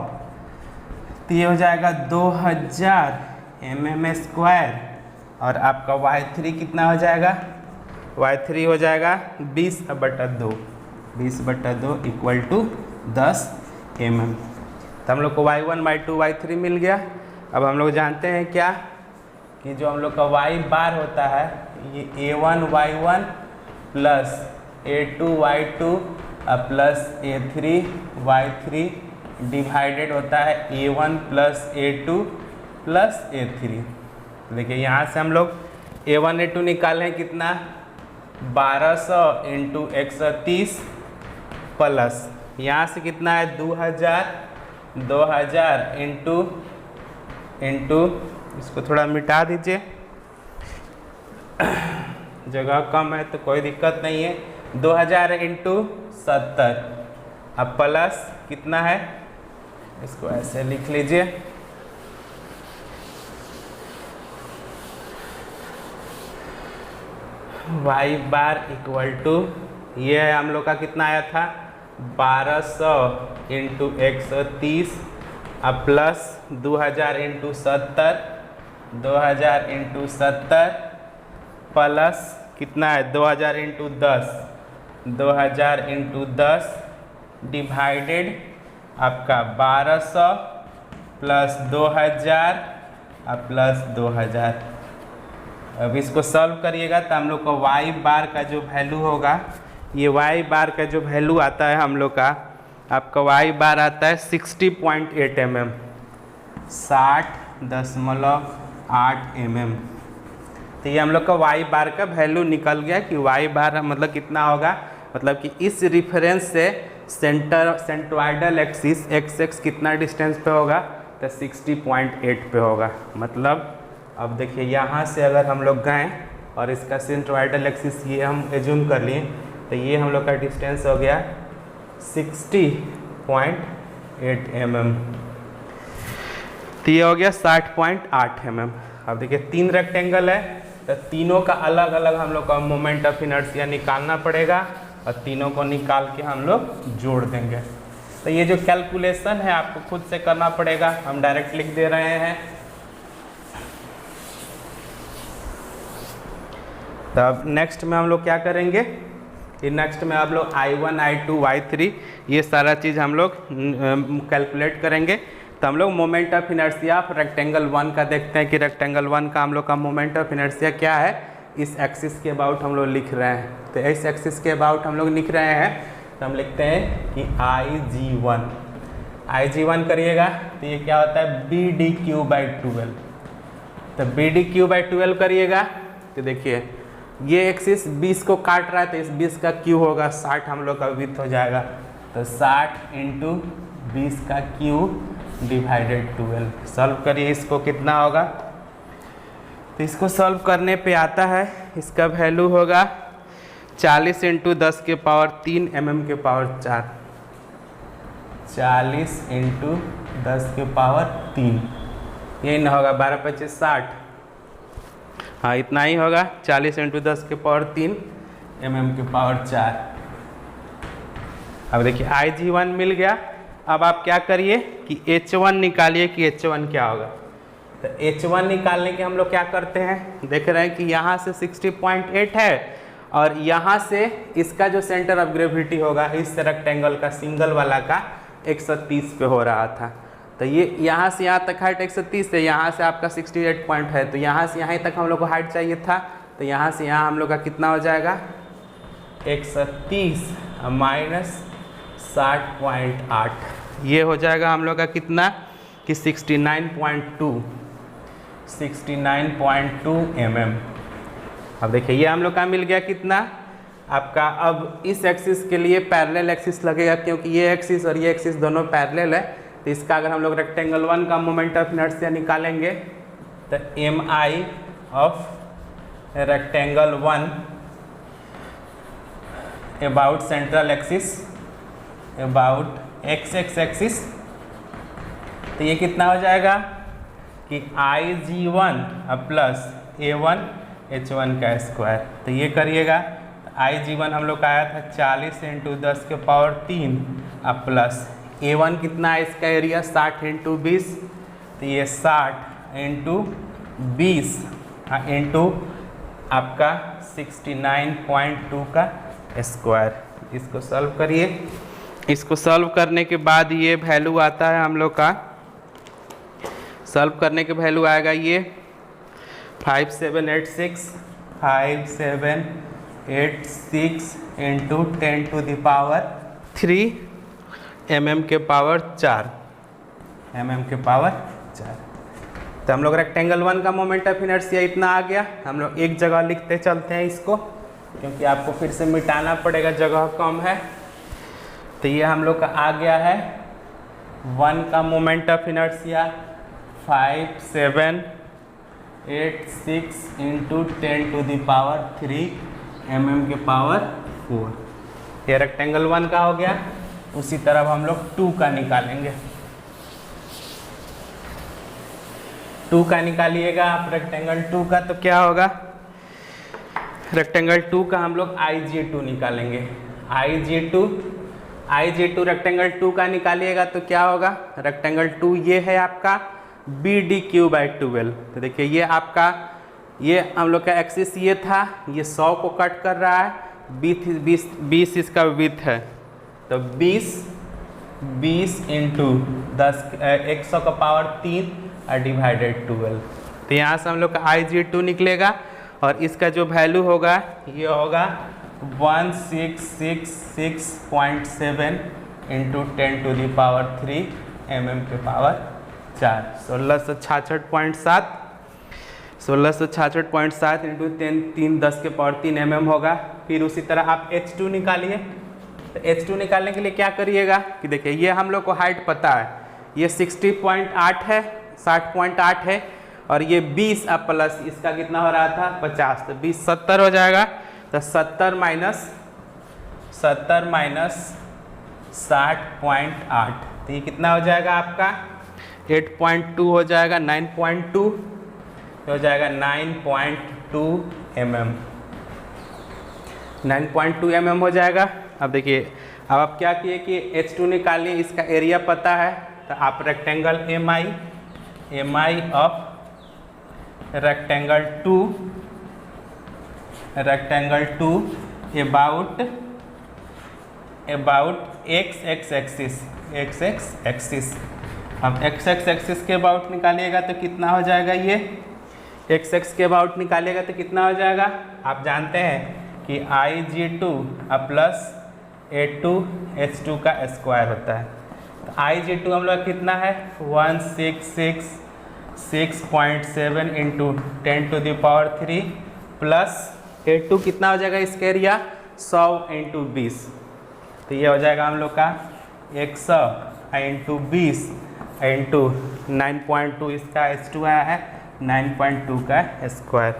तो ये हो जाएगा 2000 mm²। और आपका Y3 कितना हो जाएगा, Y3 हो जाएगा 20/2 = 10 mm। तो हम लोग को Y1 Y2 Y3 मिल गया। अब हम लोग जानते हैं क्या कि जो हम लोग का Y बार होता है ये A1 Y1 plus A2 Y2 plus A3 Y3 divided होता है A1 plus A2 plus A3। देखिए यहाँ से हम लोग A1 A2 निकाले हैं कितना, 1200 × 130 प्लस यहाँ से कितना है 2000 इंटू इसको थोड़ा मिटा दीजिए, जगह कम है तो कोई दिक्कत नहीं है, 2000 × 70 अब प्लस कितना है, इसको ऐसे लिख लीजिए, Y बार = ये है हम लोग का कितना आया था 1200 × 130 अब प्लस 2000 × 70 प्लस कितना है 2000 × 10 डिवाइडेड आपका 1200 प्लस 2000 प्लस 2000। अब इसको सॉल्व करिएगा तो हम लोग का Y बार का जो वैल्यू होगा, ये Y बार का जो वैल्यू आता है हम लोग का, आपका Y बार आता है 60.8 mm, 60.8 mm। तो ये हम लोग का Y बार का वैल्यू निकल गया कि Y बार मतलब कितना होगा, मतलब कि इस रिफरेंस से सेंट्रोइडल एक्सिस XX कितना डिस्टेंस पे होगा, तो 60.8 पे होगा। मतलब अब देखिए यहाँ से अगर हम लोग गए और इसका सेंट्रोइडल एक्सिस ये हम एज्यूम कर लिए, तो ये हम लोग का डिस्टेंस हो गया 60.8 mm, तो ये हो गया 60.8 mm। अब देखिए 3 रेक्टेंगल है तो तीनों का अलग अलग हम लोग का मोमेंट ऑफ इनर्शिया निकालना पड़ेगा और तीनों को निकाल के हम लोग जोड़ देंगे। तो ये जो कैलकुलेशन है आपको खुद से करना पड़ेगा, हम डायरेक्ट लिख दे रहे हैं। तो अब नेक्स्ट में हम लोग क्या करेंगे कि नेक्स्ट में आप लोग I1 I2 Y3 ये सारा चीज़ हम लोग कैलकुलेट करेंगे। तो हम लोग moment of inertia of rectangle 1 का देखते हैं कि रेक्टेंगल 1 का हम लोग का मोमेंट ऑफ इनर्शिया क्या है, इस एक्सिस के अबाउट हम लोग लिख रहे हैं। तो इस एक्सिस के अबाउट हम लोग लिख रहे हैं तो हम लिखते हैं कि IG1 करिएगा तो ये क्या होता है BDQ/12। तो BDQ/12 करिएगा तो देखिए ये एक्सिस 20 को काट रहा है तो इस 20 का क्यू होगा 60 हम लोग का विड्थ हो जाएगा, तो 60 × 20 का क्यू डिवाइडेड 12। सॉल्व करिए इसको कितना होगा, तो इसको सॉल्व करने पे आता है इसका वैल्यू होगा 40 × 10⁻³ mm², 40 × 10⁻³ यही ना होगा 12×25 = 60। हाँ इतना ही होगा 40 × 10⁻³ mm²। अब देखिए IG1 मिल गया। अब आप क्या करिए कि H1 निकालिए कि H1 क्या होगा। तो H1 निकालने के हम लोग क्या करते हैं, देख रहे हैं कि यहाँ से 60.8 है और यहाँ से इसका जो सेंटर ऑफ ग्रेविटी होगा इस रेक्टेंगल का सिंगल वाला का 130 पे हो रहा था। तो ये यहाँ से यहाँ तक हाइट 130 है, यहाँ से आपका 68 पॉइंट है, तो यहाँ से यहाँ तक हम लोग को हाइट चाहिए था। तो यहाँ से यहाँ हम लोग का कितना हो जाएगा 130 माइनस 60.8, ये हो जाएगा हम लोग का कितना कि 69.2 mm। अब देखिए ये हम लोग का मिल गया कितना आपका। अब इस एक्सिस के लिए पैरेलल एक्सिस लगेगा क्योंकि ये एक्सिस और ये एक्सिस दोनों पैरेलल है। तो इसका अगर हम लोग रेक्टेंगल 1 का मोमेंट ऑफ इनर्शिया निकालेंगे तो MI of rectangle 1 about central axis about x axis, तो ये कितना हो जाएगा कि IG1 प्लस A1 H1 का स्क्वायर। तो ये करिएगा, IG1 हम लोग का आया था 40 इंटू 10 के पावर 3 अब प्लस A1 कितना है इसका एरिया 60 इंटू 20, तो ये 60 इंटू 20 इंटू आपका 69.2 का स्क्वायर। इसको सॉल्व करिए। इसको सॉल्व करने के बाद ये वैल्यू आता है हम लोग का, सॉल्व करने के वैल्यू आएगा ये 5786 into 10 to the power 3 mm के पावर 4 mm के पावर 4। तो हम लोग रेक्टेंगल 1 का मोमेंट ऑफ इनर्शिया इतना आ गया। हम लोग एक जगह लिखते चलते हैं इसको, क्योंकि आपको फिर से मिटाना पड़ेगा, जगह कम है। तो ये हम लोग का आ गया है 1 का moment of inertia 5786 into 10 to the power 3 mm के पावर 4। ये रेक्टेंगल 1 का हो गया। उसी तरह हम लोग 2 का निकालेंगे। 2 का निकालिएगा आप रेक्टेंगल 2 का, तो क्या होगा, रेक्टेंगल 2 का हम लोग IG2 निकालेंगे। IG2 रेक्टेंगल 2 का निकालिएगा तो क्या होगा, रेक्टेंगल 2 ये है आपका BDQ/12। तो देखिए ये आपका, ये हम लोग का एक्सिस ये था, ये 100 को कट कर रहा है, 20 इसका विड्थ है, तो 20 इंटू 10 100 का पावर 3 डिवाइडेड 12। तो यहाँ से हम लोग का IG2 निकलेगा और इसका जो वैल्यू होगा ये होगा 1666.7 into 10 to the power 3 mm के पावर 4। 1666.7 इंटू 3 10 के पावर 3 mm होगा। फिर उसी तरह आप H2 निकालिए। तो H2 निकालने के लिए क्या करिएगा कि देखिए ये हम लोग को हाइट पता है, ये 60.8 है, 60.8 है, और ये 20 अब प्लस इसका कितना हो रहा था 50, तो 20 70 हो जाएगा। तो 70 माइनस 60.8, तो ये कितना हो जाएगा आपका 8.2 हो जाएगा, 9.2 हो जाएगा, 9.2 mm, 9.2 mm हो जाएगा। अब देखिए, अब आप क्या किए कि H2 निकालिए, इसका एरिया पता है, तो आप rectangle MI of rectangle 2 about x axis. अब x एक्सिस के अबाउट निकालिएगा तो कितना हो जाएगा, ये x के अबाउट निकालिएगा तो कितना हो जाएगा, आप जानते हैं कि IG2 प्लस A2 H2 का स्क्वायर होता है। तो IG2 हम लोग कितना है 1666.7 into 10 to the power 3 plus A2 कितना हो जाएगा इसका एरिया 100 इंटू 20, तो ये हो जाएगा हम लोग का 100 इंटू 20 इंटू 9.2, इसका H2 आया है 9.2 का स्क्वायर।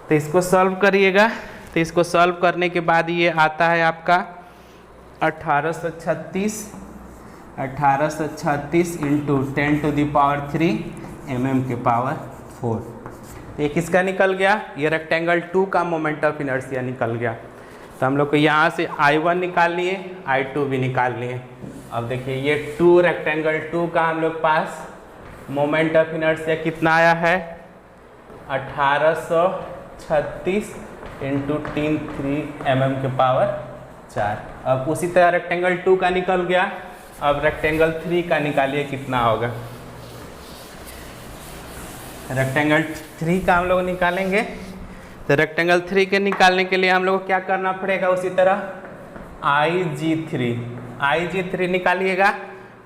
तो इसको सॉल्व करिएगा। तो इसको सॉल्व करने के बाद ये आता है आपका 1836 into 10 to the power 3 mm के पावर 4। ये किसका निकल गया, ये रेक्टेंगल 2 का मोमेंट ऑफ इनर्शिया निकल गया। तो हम लोग को यहाँ से I1 निकाल लिए, I2 भी निकाल लिए। अब देखिए ये 2 रेक्टेंगल 2 का हम लोग पास मोमेंट ऑफ इनर्शिया कितना आया है 1836 इंटू 3 mm के पावर 4। अब उसी तरह रेक्टेंगल 2 का निकल गया। अब रेक्टेंगल 3 का निकालिए कितना होगा। रेक्टेंगल 3 का हम लोग निकालेंगे। तो रेक्टेंगल 3 के निकालने के लिए हम लोग को क्या करना पड़ेगा, उसी तरह IG3 निकालिएगा।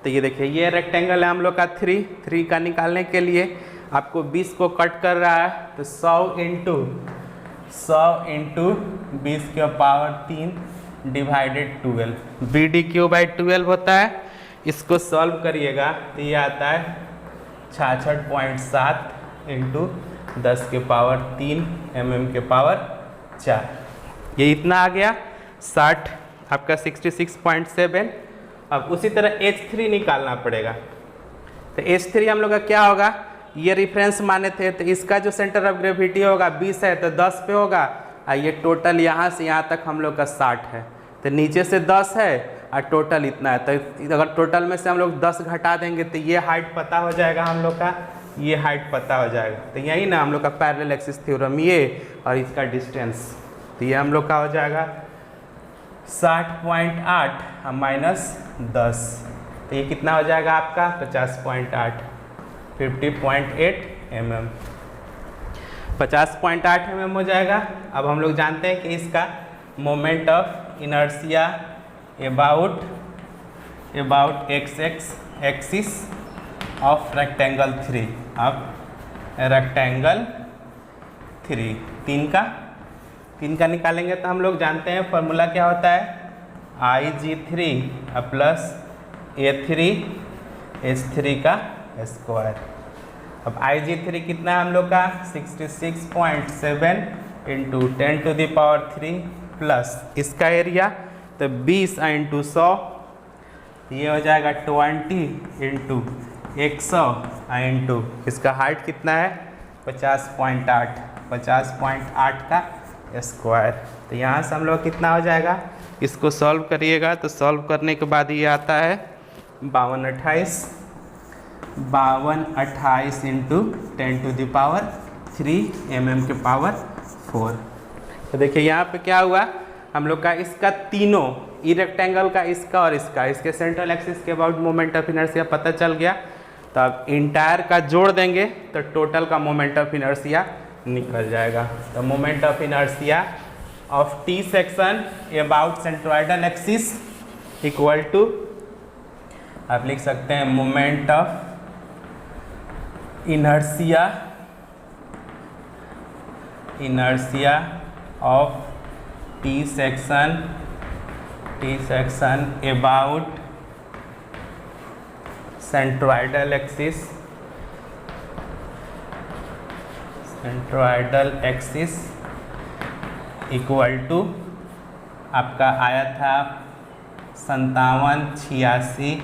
तो ये देखिए ये रेक्टेंगल है हम लोग का 3 का निकालने के लिए आपको 20 को कट कर रहा है, तो 100 इंटू 20 के पावर 3 डिवाइडेड 12 BDQ/12 होता है। इसको सॉल्व करिएगा तो ये आता है 66.7 इंटू 10 के पावर 3 mm के पावर 4। ये इतना आ गया 60 आपका 66.7। अब उसी तरह H3 निकालना पड़ेगा। तो H3 हम लोग का क्या होगा, ये रेफरेंस माने थे तो इसका जो सेंटर ऑफ ग्रेविटी होगा 20 है तो 10 पे होगा, और ये टोटल यहाँ से यहाँ तक हम लोग का 60 है, तो नीचे से 10 है और टोटल इतना है। तो अगर टोटल में से हम लोग 10 घटा देंगे तो ये हाइट पता हो जाएगा हम लोग का, ये हाइट पता हो जाएगा। तो यही ना हम लोग का पैरेलल एक्सिस थ्योरम, ये और इसका डिस्टेंस, तो ये हम लोग का हो जाएगा 60.8 माइनस 10, तो ये कितना हो जाएगा आपका 50.8, 50.8 mm, 50.8 mm हो जाएगा। अब हम लोग जानते हैं कि इसका moment of inertia about x axis of rectangle 3, of rectangle 3, तीन का निकालेंगे तो हम लोग जानते हैं फॉर्मूला क्या होता है, IG3 प्लस A3 H3 का स्क्वायर। अब IG3 कितना है हम लोग का 66.7 into 10 to the power 3 plus इसका एरिया तो 20 इंटू 100, ये हो जाएगा 20 इंटू 100 इंटू इसका हाइट कितना है 50.8 का स्क्वायर। तो यहाँ से हम लोग कितना हो जाएगा, इसको सॉल्व करिएगा तो सॉल्व करने के बाद ये आता है 5228 into 10 to the power 3 mm के पावर 4। तो देखिए यहाँ पे क्या हुआ, हम लोग का इसका तीनों ई रेक्टेंगल का, इसका और इसका, इसके सेंट्रल एक्सिस के अबाउट मोमेंट ऑफ इनर्शिया पता चल गया। तो अब इंटायर का जोड़ देंगे तो टोटल का मोमेंट ऑफ इनर्शिया निकल जाएगा। तो moment of inertia of T section about centroidal axis equal to, आप लिख सकते हैं moment of inertia of T section about centroidal axis equal to आपका आया था 5786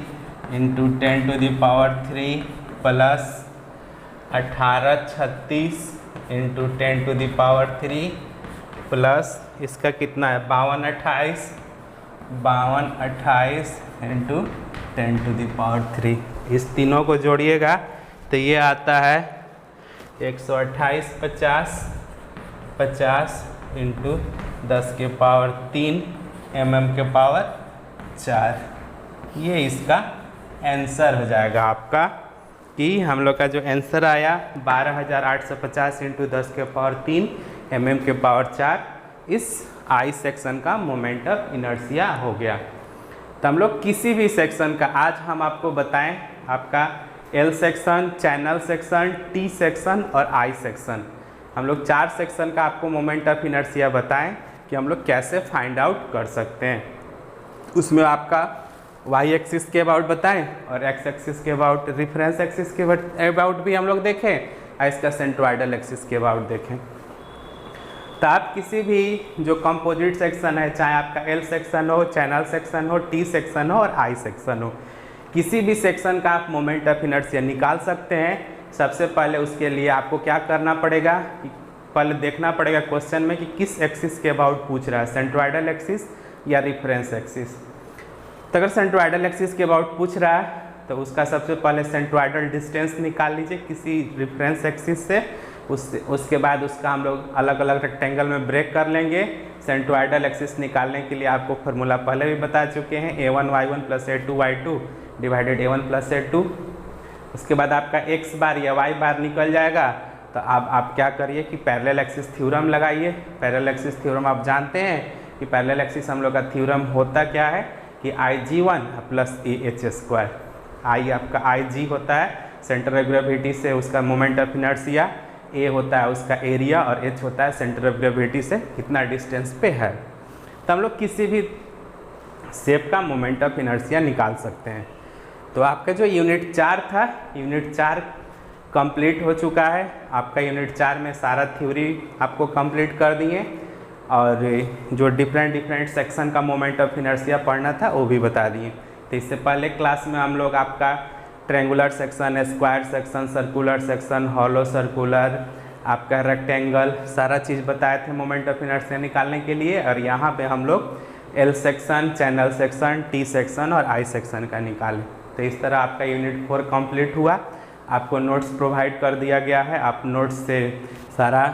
into 10 to the power 3 plus 1836 into 10 to the power 3 plus इसका कितना है 5228 इंटू 10 टू द पावर 3। इस तीनों को जोड़िएगा तो ये आता है 128 इंटू 10 के पावर 3 mm के पावर 4। ये इसका आंसर हो जाएगा आपका, कि हम लोग का जो आंसर आया 12850 इंटू 10 के पावर 3 mm के पावर 4 इस आई सेक्शन का मोमेंट ऑफ इनर्शिया हो गया। तो हम लोग किसी भी सेक्शन का, आज हम आपको बताएं आपका L section, channel section, T section और आई सेक्शन, हम लोग 4 सेक्शन का आपको मोमेंट ऑफ इनर्शिया बताएं कि हम लोग कैसे फाइंड आउट कर सकते हैं। उसमें आपका वाई एक्सिस के अबाउट बताएं और एक्स एक्सिस के अबाउट, रिफरेंस एक्सिस के अबाउट भी हम लोग देखें और इसका सेंट्रोइडल एक्सिस के अबाउट देखें। तो आप किसी भी जो कंपोजिट सेक्शन है, चाहे आपका एल सेक्शन हो, चैनल सेक्शन हो, टी सेक्शन हो और आई सेक्शन हो, किसी भी सेक्शन का आप मोमेंट ऑफ इनर्शिया निकाल सकते हैं। सबसे पहले उसके लिए आपको क्या करना पड़ेगा, पहले देखना पड़ेगा क्वेश्चन में कि किस एक्सिस के अबाउट पूछ रहा है, सेंट्रोइडल एक्सिस या रिफरेंस एक्सिस। तो अगर सेंट्रोइडल एक्सिस के अबाउट पूछ रहा है तो उसका सबसे पहले सेंट्रोइडल डिस्टेंस निकाल लीजिए किसी रिफरेंस एक्सिस से, उसके बाद उसका हम लोग अलग अलग रेक्टेंगल में ब्रेक कर लेंगे। सेंट्रोइडल एक्सिस निकालने के लिए आपको फार्मूला पहले भी बता चुके हैं, a1y1 plus a2y2 divided a1 plus a2। उसके बाद आपका x बार या y बार निकल जाएगा। तो अब आप क्या करिए कि पैरेलल एक्सिस थ्योरम लगाइए। पैरेलल एक्सिस थ्योरम आप जानते हैं कि पैरेलल एक्सिस हम लोग का थ्योरम होता क्या है कि IG1 प्लस AH²। I आपका IG होता है सेंटर ऑफ ग्रेविटी से उसका मोमेंट ऑफ इनर्शिया, A होता है उसका एरिया और H होता है सेंटर ऑफ ग्रेविटी से कितना डिस्टेंस पे है। तो हम लोग किसी भी शेप का मोमेंट ऑफ इनर्शिया निकाल सकते हैं। तो आपका जो यूनिट 4 था, यूनिट 4 कंप्लीट हो चुका है। आपका यूनिट 4 में सारा थ्योरी आपको कंप्लीट कर दिए और जो डिफरेंट सेक्शन का मोमेंट ऑफ इनर्शिया पढ़ना था वो भी बता दिए। तो इससे पहले क्लास में हम लोग आपका triangular section, square section, circular section, hollow circular, आपका रेक्टेंगल, सारा चीज़ बताए थे मोमेंट ऑफ इनर्शिया निकालने के लिए। और यहाँ पे हम लोग L section, channel section, T section और आई सेक्शन का निकाले। तो इस तरह आपका यूनिट 4 कंप्लीट हुआ। आपको नोट्स प्रोवाइड कर दिया गया है, आप नोट्स से सारा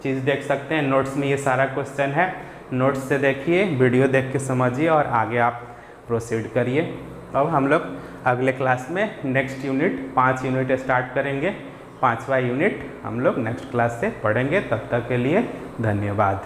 चीज़ देख सकते हैं। नोट्स में ये सारा क्वेश्चन है, नोट्स से देखिए, वीडियो देख के समझिए और आगे आप प्रोसीड करिए। अब हम लोग अगले क्लास में नेक्स्ट यूनिट 5 यूनिट स्टार्ट करेंगे। 5वां यूनिट हम लोग नेक्स्ट क्लास से पढ़ेंगे। तब तक के लिए धन्यवाद।